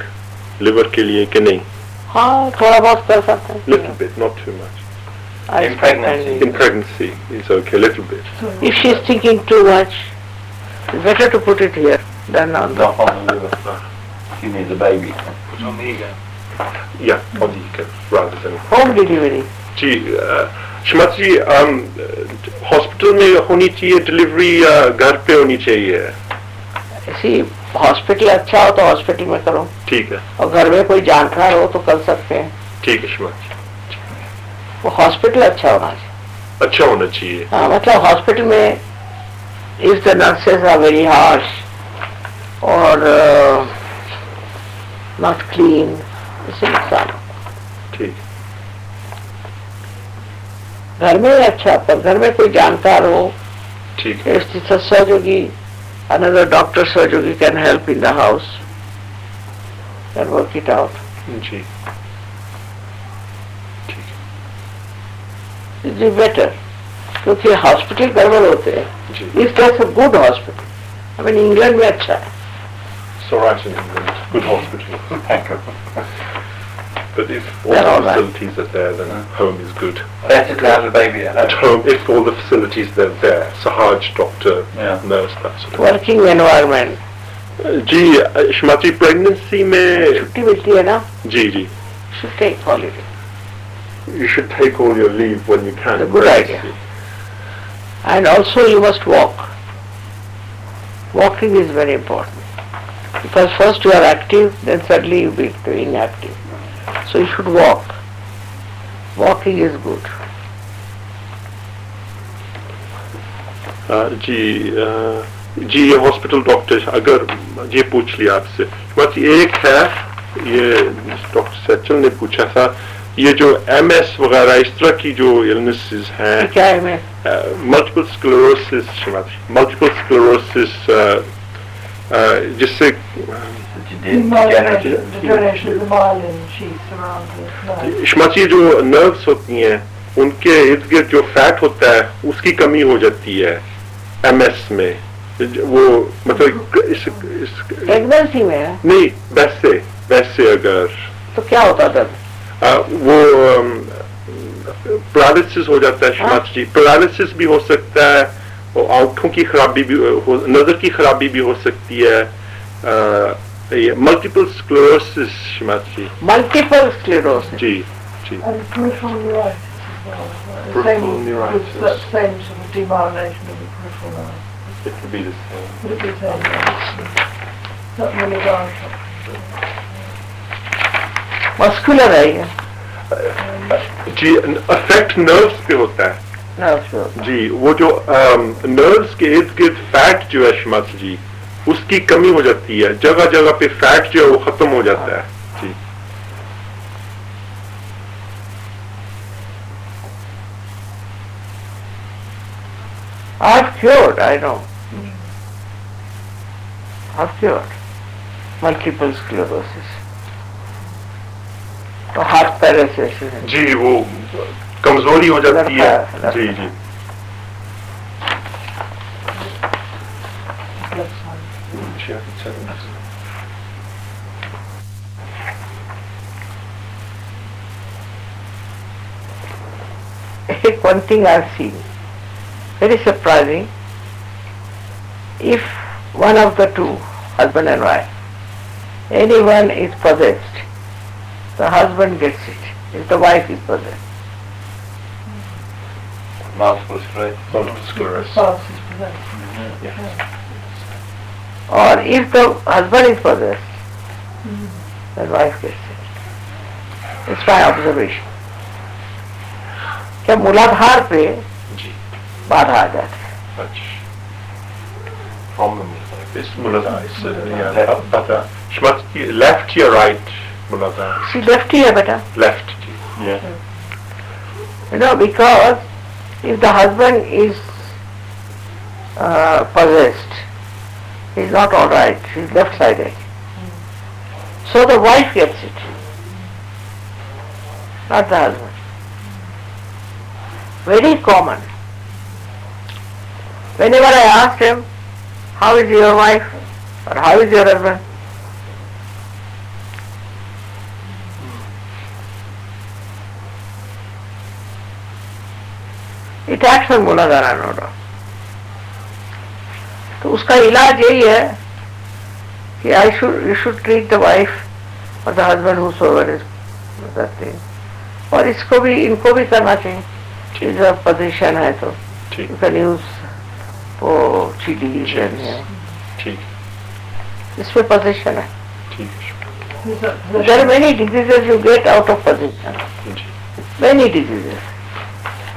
Speaker 2: लिवर के लिए कि नहीं?
Speaker 1: हाँ, थोड़ा बहुत कर सकते हैं.
Speaker 2: Little bit, not too much.
Speaker 6: In pregnancy.
Speaker 2: In pregnancy is okay, little bit.
Speaker 1: If she is thinking too much, It's better to put it here than on the...
Speaker 6: Not on the liver. She needs a baby.
Speaker 2: Yeah, on the ego, rather than...
Speaker 1: Home delivery.
Speaker 2: Ji Shrimati ji hospital में होनी चाहिए delivery या घर पे होनी चाहिए?
Speaker 1: ऐसी hospital अच्छा हो तो हॉस्पिटल में करो,
Speaker 2: ठीक है,
Speaker 1: और घर में कोई जानकार हो तो कर सकते हैं।
Speaker 2: ठीक है श्रीमती जी,
Speaker 1: वो हॉस्पिटल अच्छा होना चाहिए।
Speaker 2: अच्छा होना चाहिए।
Speaker 1: हाँ, मतलब हॉस्पिटल में if the nurses are very harsh or not clean, इससे नुकसान होगा।
Speaker 2: ठीक,
Speaker 1: घर में ही अच्छा, पर घर में कोई जानकार हो,
Speaker 2: ठीक,
Speaker 1: if it's a surgery, another doctor surgery can help in the house, can work it out.
Speaker 2: जी, ठीक,
Speaker 1: It is better, क्योंकि हॉस्पिटल गड़बड़ होते हैं।
Speaker 2: जी।
Speaker 1: If that's a good hospital, I mean England में अच्छा है।
Speaker 2: So right in England, good hospital.
Speaker 6: Thank you.
Speaker 2: But if all
Speaker 1: They're
Speaker 2: the
Speaker 1: all right.
Speaker 2: facilities are there, then home is good.
Speaker 6: Better to have a baby at
Speaker 2: At
Speaker 6: home.
Speaker 2: home, if all the facilities are there, Sahaj, doctor,
Speaker 6: Yeah.
Speaker 2: nurse, that sort of
Speaker 1: Working environment,
Speaker 2: जी Shrimati pregnancy में
Speaker 1: छुट्टी मिलती है ना,
Speaker 2: जी जी
Speaker 1: should take holiday.
Speaker 2: you should take all your leave when you can.
Speaker 1: It's a good idea. And also you must walk. Walking is very important. Because first you are active, then suddenly you become inactive. So you should walk. Walking is good.
Speaker 2: जी ये hospital doctor अगर ये पूछ लिया आपसे बस एक है ये डॉक्टर सचल ने पूछा था ये जो MS वगैरह इस तरह की जो इलनेसेस हैं
Speaker 1: क्या है मैं
Speaker 2: मल्टीपल स्क्लेरोसिस जिससे
Speaker 4: Demyelination, degeneration of the myelin sheaths around the nerve.
Speaker 2: Shrimati जो नर्व्स होती हैं उनके इर्द गिर्द जो फैट होता है उसकी कमी हो जाती है MS में वो मतलब इस
Speaker 1: प्रेगनेंसी में है
Speaker 2: नहीं वैसे अगर
Speaker 1: तो क्या होता था?
Speaker 2: वो पैरालिसिस हो जाता है श्रीमती जी पैरालिसिस भी हो सकता है और आंखों की खराबी भी नजर की खराबी भी हो सकती है ये multiple sclerosis Shrimati ji
Speaker 1: multiple sclerosis
Speaker 2: जी जी
Speaker 4: And peripheral neuritis as well.
Speaker 2: Peripheral
Speaker 4: Same,
Speaker 2: neuritis.
Speaker 4: That same sort of demyelination of the peripheral nerve.
Speaker 2: it could be the same
Speaker 4: Would it be the same? Not really large.
Speaker 1: Muscular है ये
Speaker 2: जी affect nerves पे होता है
Speaker 1: nerves पे
Speaker 2: जी वो जो nerves के इर्द गिर्द फैट जो है श्रीमती जी उसकी कमी हो जाती है जगह जगह पे फैट जो है वो खत्म हो जाता है जी
Speaker 1: I've cured, I know. I've cured multiple sclerosis. तो हार्ट पैरालिसिस है
Speaker 2: जी वो कमजोरी हो जाती है
Speaker 1: लड़का-
Speaker 2: जी जी
Speaker 4: Left side.
Speaker 1: One thing I've seen, very surprising, if one of the two, husband and wife, anyone is possessed, the husband gets it, if the wife is possessed.
Speaker 6: Multiple sclerosis.
Speaker 2: multiple sclerosis
Speaker 4: Spouse is possessed.
Speaker 1: Or if the husband is possessed, the wife gets it. It's my observation. क्या मूलाधार पे
Speaker 2: जी
Speaker 1: बाधा आ जाती है
Speaker 2: problems like this Muladhar is Shmatki left or right Muladhar
Speaker 1: सी left ही है बेटा
Speaker 2: left ji yeah
Speaker 1: because if the husband is possessed, he is not all right, he is left-sided. So the wife gets it, not the husband. Very common. Whenever I asked him, how is your wife or how is your husband? It acts on Muladhara, no doubt. तो उसका इलाज यही है कि you should treat the wife or the husband whosoever is that thing. और इसको भी इनको भी करना चाहिए. जब पोजीशन है तो
Speaker 2: ठीक.
Speaker 1: you can use for CDs and
Speaker 2: ठीक.
Speaker 1: इसमें पोजीशन है.
Speaker 2: ठीक.
Speaker 1: There are many diseases you get out of position.
Speaker 2: Ji.
Speaker 1: Many diseases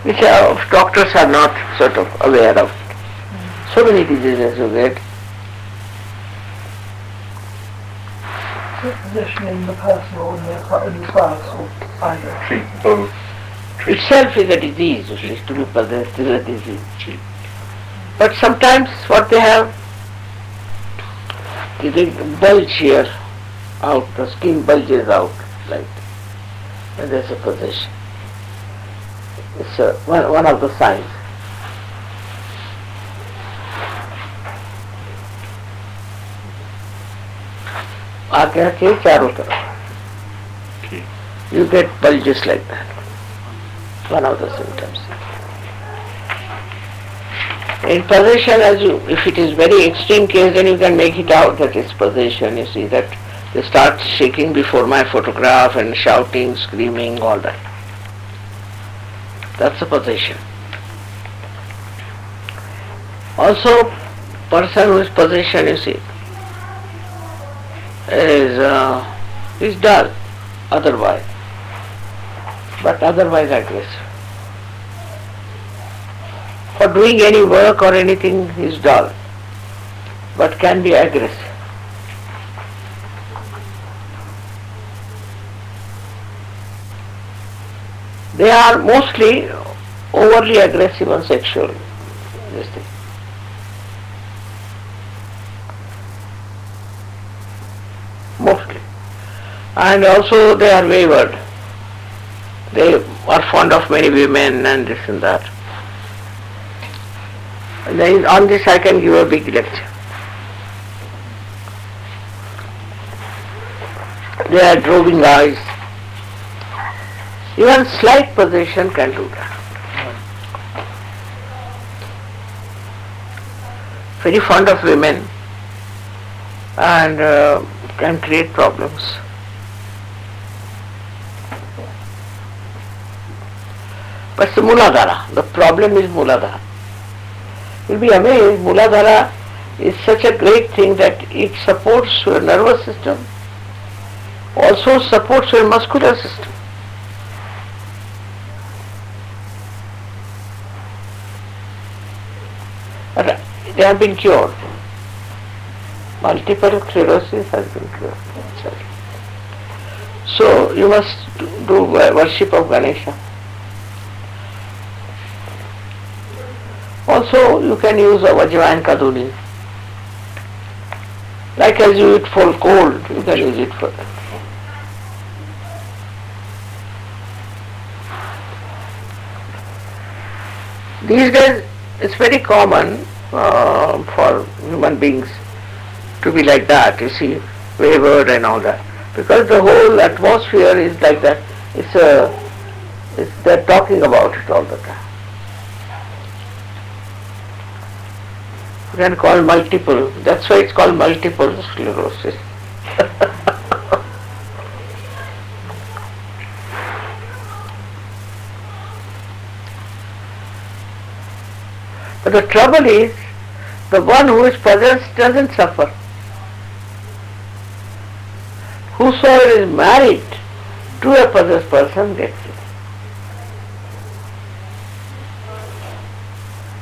Speaker 1: which doctors are not sort of aware of. So many diseases you get.
Speaker 4: Position in the personal and the spouse or either.
Speaker 6: Treat both.
Speaker 1: Itself is a disease, which is to be possessed is a disease.
Speaker 2: Ji.
Speaker 1: But sometimes what they have is a bulge here out, the skin bulges out like and there's a possession. It's one of the signs. आगे आके चारों तरफ
Speaker 2: ठीक.
Speaker 1: you get bulges like that. One of the symptoms. In possession, if it is very extreme case, then you can make it out that it's possession. You see that they start shaking before my photograph and shouting, screaming, all that. That's a possession. Also, person who is possession, you see, is dull otherwise, but otherwise aggressive. For doing any work or anything is dull, but can be aggressive. They are mostly overly aggressive and sexual. This thing. Mostly. And also they are wayward. They are fond of many women and this and that. And then on this I can give a big lecture. They are roving eyes. Even slight possession can do that. Very fond of women and can create problems. But it's Muladhara. The problem is Muladhara. You'll be amazed, Muladhara is such a great thing that it supports your nervous system, also supports your muscular system. But they have been cured. Multiple sclerosis has been cured. So you must do worship of Ganesha. Also you can use a Vajrayan Kaduni. Like as you use it for cold, you can use it for that. These days it's very common for human beings to be like that, you see, wayward and all that. Because the whole atmosphere is like that. They're talking about it all the time. You can call multiple, that's why it's called multiple sclerosis. But the trouble is, the one who is possessed doesn't suffer. Whosoever is married to a possessed person gets it.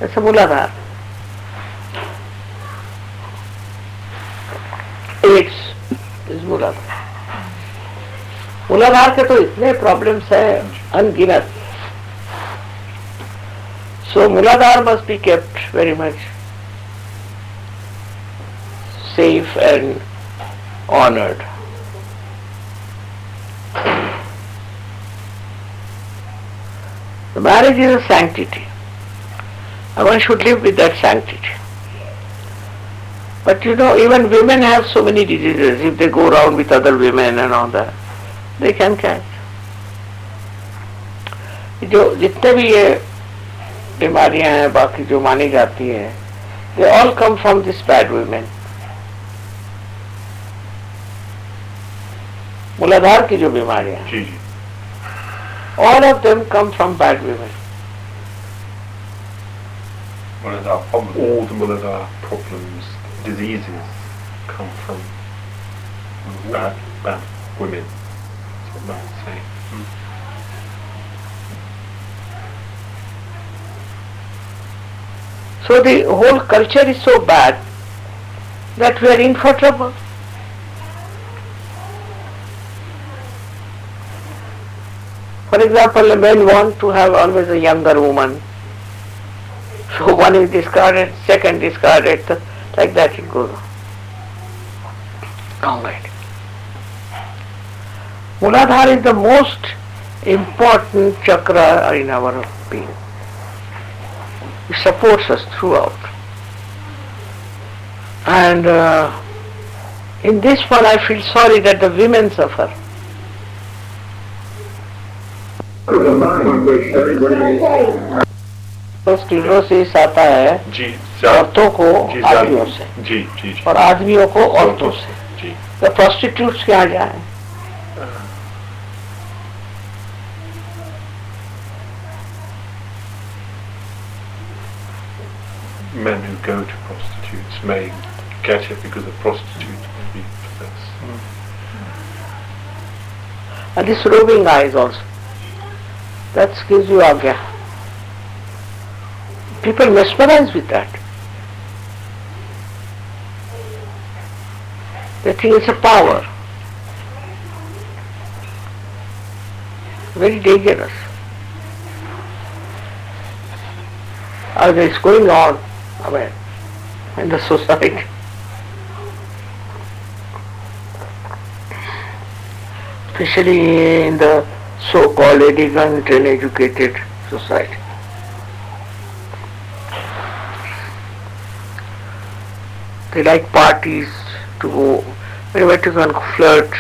Speaker 1: It's a Muladhara. AIDS is Muladhara. Muladhara के तो इतने problems हैं अनगिनत. So Muladhara must be kept very much safe and honored. The marriage is a sanctity. And one should live with that sanctity. But you know, even women have so many diseases. If they go around with other women and all that, they can catch. जो जितने भी ये बीमारियां हैं बाकी जो मानी जाती हैं They all come from these bad women. मूलाधार की जो बीमारियां,
Speaker 2: जी जी
Speaker 1: all of them come from bad women.
Speaker 6: What is our problem?
Speaker 2: all the Muladhara problems, diseases come from bad women. That's what man is saying.
Speaker 1: So the whole culture is so bad that we are in for trouble. For example, the men want to have always a younger woman. So one is discarded, second discarded, like that it goes on. Wrong idea. Muladhara is the most important chakra in our being. It supports us throughout. And in this one I feel sorry that the women suffer. तो sclerosis आता है
Speaker 2: जी
Speaker 1: औरतों को
Speaker 2: जी
Speaker 1: आदमियों से
Speaker 2: जी जी जी
Speaker 1: और आदमियों को औरतों से.
Speaker 2: जी
Speaker 1: तो प्रोस्टिट्यूट्स के यहाँ जाए.
Speaker 2: men who go to prostitutes may get it because a prostitute may be possessed.
Speaker 1: And this roving eyes also. That gives you agya. People mesmerize with that. They think it's a power. Very dangerous. As it's going on, I mean, in the society. Especially in the so-called elegant and educated society. They like parties to go, wherever to go and flirt.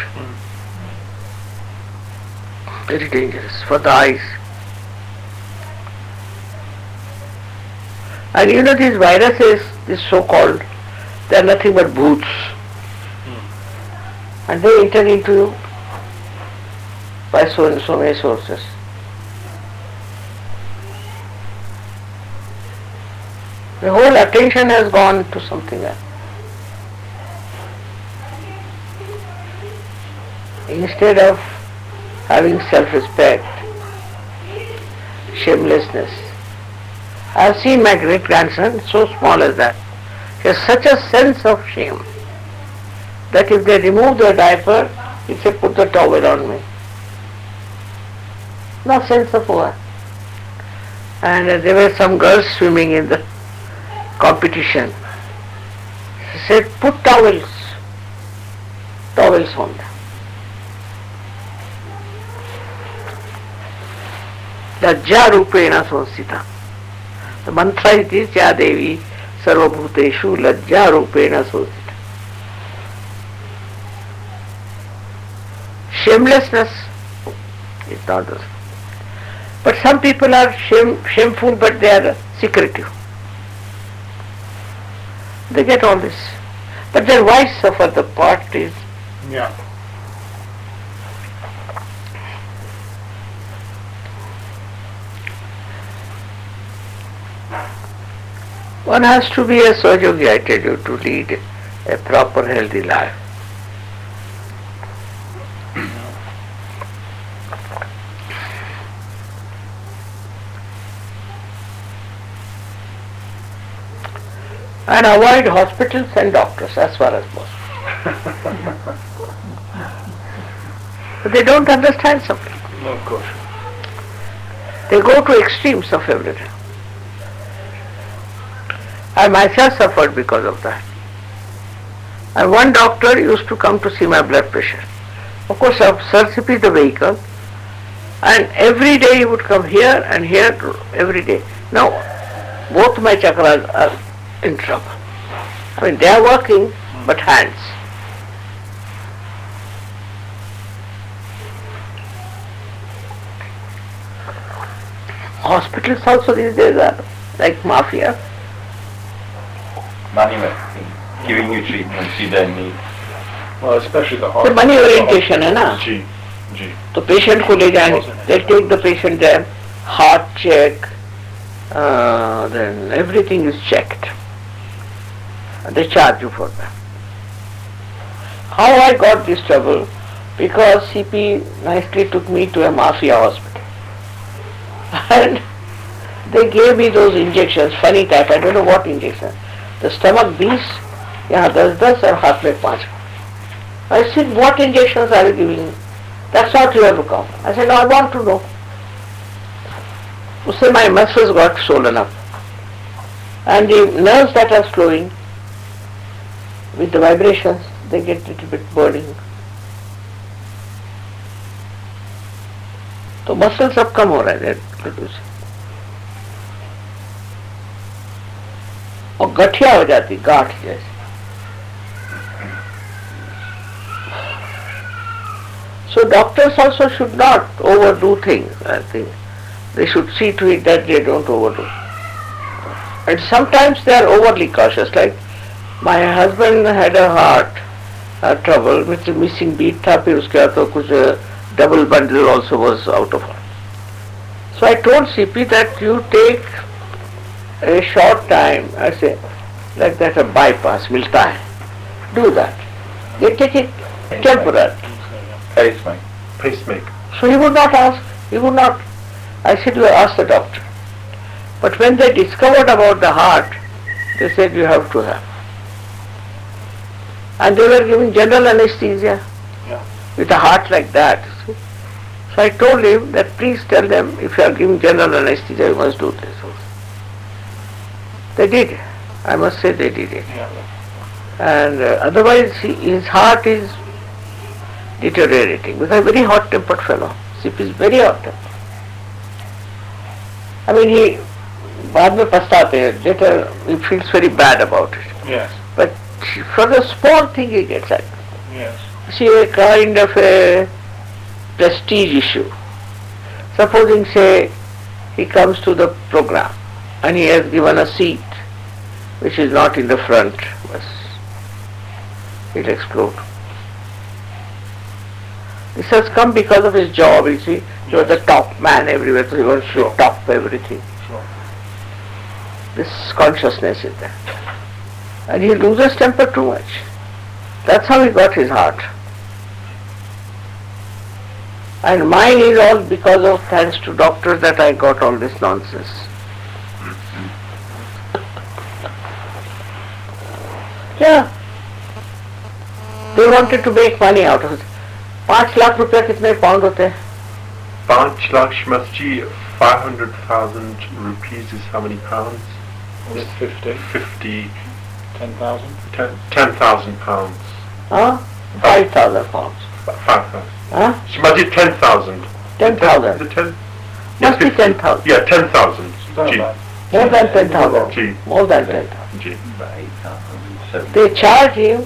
Speaker 1: Very dangerous for the eyes. And you know these viruses, these so-called, they are nothing but bhoots. And they enter into you by so and so many sources. The whole attention has gone to something else. Instead of having self-respect, shamelessness. I have seen my great-grandson, so small as that. He has such a sense of shame that if they remove the diaper, he say, put the towel on me. No sense of what. And there were some girls swimming in the competition. He said, put towels on them. Lajja rupena sansita. The mantra is Ya Devi Sarvabhuteshu Lajja rupena sansita. Shamelessness is not the. But some people are shameful, but they are secretive. They get all this. But their wives suffer the part is.
Speaker 5: Yeah.
Speaker 1: One has to be a Sahajogi, I tell you, to lead a proper healthy life. And avoid hospitals and doctors as far as possible. But they don't understand something.
Speaker 2: No, of course.
Speaker 1: They go to extremes of everything. I myself suffered because of that. And one doctor used to come to see my blood pressure. Of course, Sir CP is the vehicle. And every day he would come here and here every day. Now, both my chakras are in trouble. I mean, they are working, but hands. Hospitals also these days are like mafia.
Speaker 6: money making, giving you treatments you don't need.
Speaker 5: Well, especially the
Speaker 1: तो
Speaker 5: hospital.
Speaker 1: Money orientation है ना,
Speaker 2: जी जी
Speaker 1: तो patient को ले जाएंगे, they take the patient there, heart check, then everything is checked. They charge you for that. How I got this trouble? Because CP nicely took me to a mafia hospital. And they gave me those injections, funny type, I don't know what injection. The stomach beats, यहाँ 10 और हाथ में 5. I said, what injections are you giving me? That's not you have to come. I said, no, I want to know. So my muscles got swollen up. And the nerves that are flowing, with the vibrations, they get a little bit burning. तो muscle सब कम हो रहा है से और गठिया हो जाती, गांठ जैसे. So doctors also should not overdo things. I think they should see to it that they don't overdo. And sometimes they are overly cautious. Like my husband had a heart trouble with the missing beat था, फिर उसके बाद तो कुछ double bundle also was out of order. So I told CP that you take a short time, I say, like that a bypass मिलता है, do that. They take it temporary.
Speaker 6: Pacemaker.
Speaker 2: pacemaker.
Speaker 1: So he would not ask, he would not. I said, you ask the doctor. But when they discovered about the heart, they said you have to have. And they were giving general anesthesia with a heart like that. See? So I told him that please tell them if you are giving general anesthesia, you must do this also. They did. I must say they did it. And otherwise his heart is deteriorating because a very hot-tempered fellow. CP is very hot-tempered. I mean, he बाद में पछताते हैं. Later he feels very bad about it.
Speaker 5: Yes,
Speaker 1: But for the small thing he gets angry.
Speaker 5: yes.
Speaker 1: See, a kind of a prestige issue. Supposing, say, he comes to the program and he has given a seat which is not in the front, but he'll explode. This has come because of his job, you see. He was the top man everywhere, so he wants to top everything.
Speaker 5: Sure.
Speaker 1: This consciousness is there. And he loses temper too much. That's how he got his heart. And mine is all because of, thanks to doctors, that I got all this nonsense. Yeah. They wanted to make money out of it. 5 lakh रुपया कितने pound होते हैं?
Speaker 2: 5 lakh Shmasji, 500,000 rupees is how many pounds?
Speaker 5: Is it 50?
Speaker 2: 50,
Speaker 5: 10,000?
Speaker 2: 10,000 pounds.
Speaker 1: Huh? 5,000 pounds.
Speaker 2: 5,000.
Speaker 1: Huh?
Speaker 2: Shmasji, 10,000.
Speaker 1: 10,000.
Speaker 2: Is it 10?
Speaker 1: Must be
Speaker 2: 50.
Speaker 1: 10,000.
Speaker 2: Yeah, 10,000.
Speaker 5: Don't
Speaker 2: Ji,
Speaker 5: know.
Speaker 1: More than 10,000.
Speaker 2: ji,
Speaker 1: More than 10,000.
Speaker 2: ji.
Speaker 1: They charge him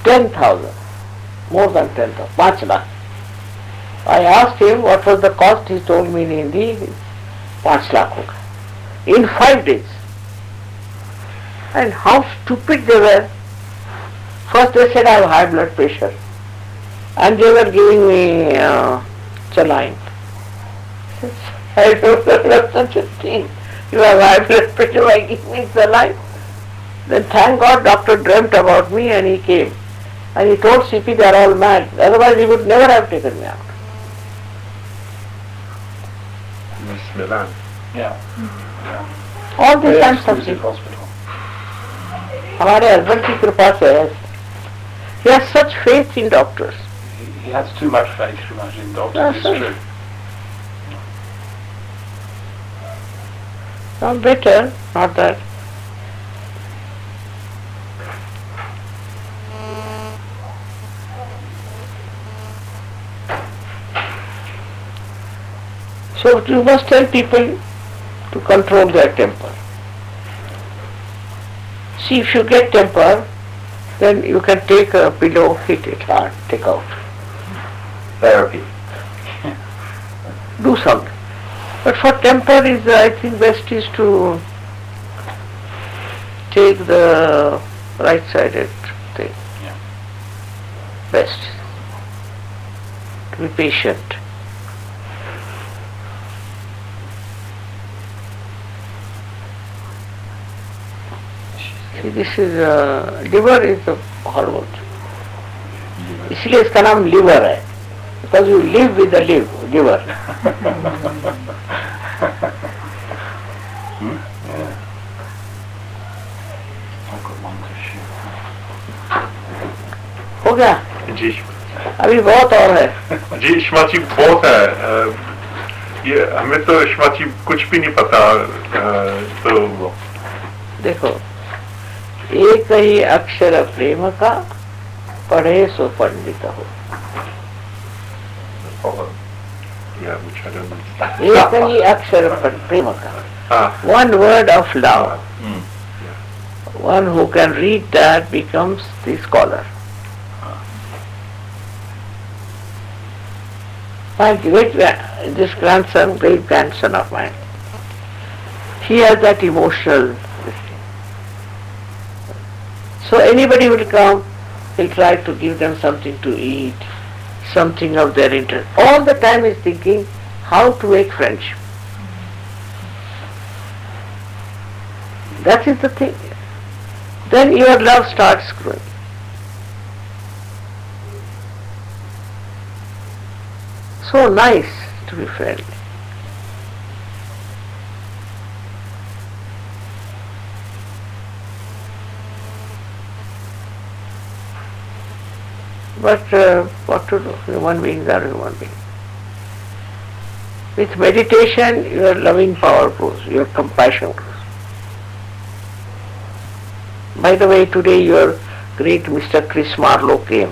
Speaker 1: 10,000. More than 10,000. 5 lakh. I asked him what was the cost. He told me in Hindi, 5 lakh hoga. In 5 days. And how stupid they were. First they said I have high blood pressure. And they were giving me saline. I don't know such a thing. You have high blood pressure, why give me saline? Then thank God doctor dreamt about me and he came. And he told CP they are all mad. Otherwise he would never have taken me out.
Speaker 2: Miss Milan.
Speaker 5: Yeah.
Speaker 1: All this
Speaker 5: Very
Speaker 1: I'm
Speaker 5: exclusive
Speaker 1: suffering.
Speaker 5: hospital.
Speaker 1: हमारे husband की कृपा से है. He has such faith in doctors.
Speaker 5: He has too much faith, too much in doctors,
Speaker 1: Yes,
Speaker 5: it's
Speaker 1: sir.
Speaker 5: true.
Speaker 1: Not better, not that. So you must tell people to control their temper. See, if you get temper, then you can take a pillow, hit it hard, take out.
Speaker 6: Therapy.
Speaker 1: Do something. But for temper is, I think best is to take the right-sided thing.
Speaker 5: Yeah.
Speaker 1: Best. To be patient. See, this is liver is a hormone. इसलिए इसका नाम liver है. Because you live with the liver.
Speaker 5: I've got one to shoot.
Speaker 1: हो गया?
Speaker 2: जी
Speaker 1: अभी बहुत और है.
Speaker 2: जी श्रीमान जी बहुत है ये हमें तो श्रीमान जी कुछ भी नहीं पता तो
Speaker 1: देखो, एक ही अक्षर प्रेम का पढ़े सो पंडित हो.
Speaker 2: या मुझे
Speaker 1: एक ही अक्षर प्रेम का.
Speaker 2: हाँ
Speaker 1: One word of love. One who can read that becomes the scholar. My this grandson, great grandson of mine, he has that emotional. So anybody will come, he'll try to give them something to eat, something of their interest. All the time he's thinking how to make friendship. That is the thing. Then your love starts growing. So nice to be friendly. But what to do? Human beings are human beings. With meditation, your loving power grows, your compassion grows. By the way, today your great Mr. Chris Marlowe came.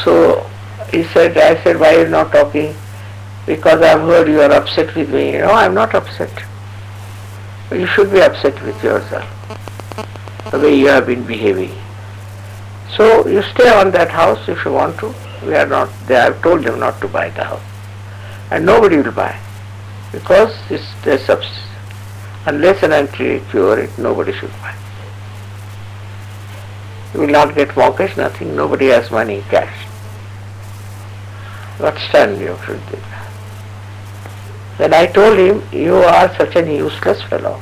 Speaker 1: So I said, why are you not talking? Because I've heard you are upset with me. No, I'm not upset. You should be upset with yourself, the way you have been behaving. So you stay on that house if you want to. We are not there. I've told them not to buy the house. And nobody will buy. Because there's unless and until you cure it, nobody should buy. You will not get mortgage, nothing. Nobody has money, cash. But still you should do that. Then I told him, you are such an useless fellow.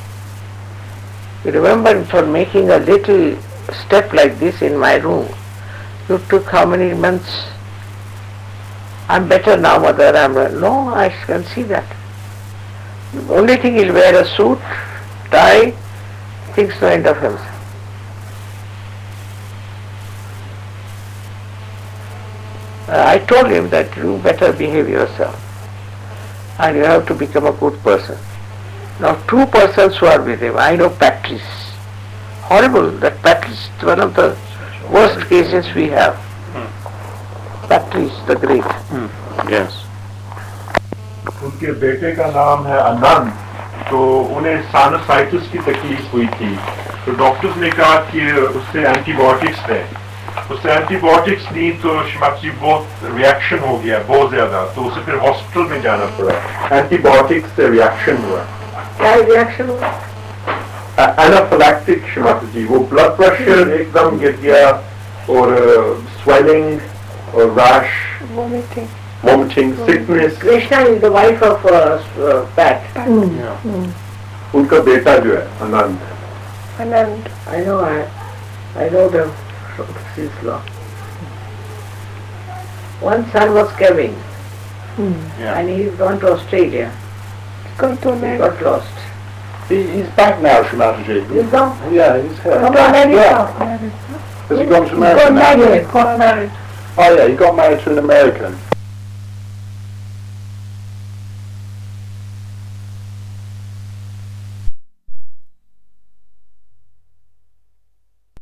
Speaker 1: You remember for making a little step like this in my room, you took how many months? I'm better now, mother. No, I can see that. The only thing he'll wear a suit, tie, thinks no end of himself. I told him that you better behave yourself and you have to become a good person. Now 2 persons who are with him, I know Patrice. Horrible, that Patrice is one of the worst cases we have. Patrice the Great.
Speaker 3: Yes.
Speaker 2: उनके बेटे का नाम है आनंद. तो उन्हें sinusitis की तकलीफ हुई थी. तो डॉक्टर्स ने कहा कि उससे एंटीबायोटिक्स दें. उससे एंटीबायोटिक्स दी तो श्रीमती बहुत रिएक्शन हो गया बहुत ज्यादा. तो उसे फिर हॉस्पिटल में जाना पड़ा. एंटीबायोटिक्स से रिएक्शन हुआ.
Speaker 1: क्या रिएक्शन हुआ?
Speaker 2: एनाफिलैक्टिक श्रीमती जी. वो ब्लड प्रेशर एकदम गिर गया और स्वेलिंग और rash, vomiting, sickness.
Speaker 1: Krishna is the wife of Pat.
Speaker 2: उनका बेटा जो है आनंद.
Speaker 4: Anand.
Speaker 1: I know them since long. One son was Kevin, and he's gone to Australia.
Speaker 4: Gone to
Speaker 1: He
Speaker 4: America.
Speaker 1: got lost.
Speaker 3: He's back now, Shrimataji.
Speaker 1: He's gone.
Speaker 3: Yeah, he's here.
Speaker 4: Gone to America.
Speaker 3: Yeah. Has he gone to
Speaker 4: Got
Speaker 3: America now?
Speaker 4: married. Got married.
Speaker 3: Oh yeah, he got married to an American.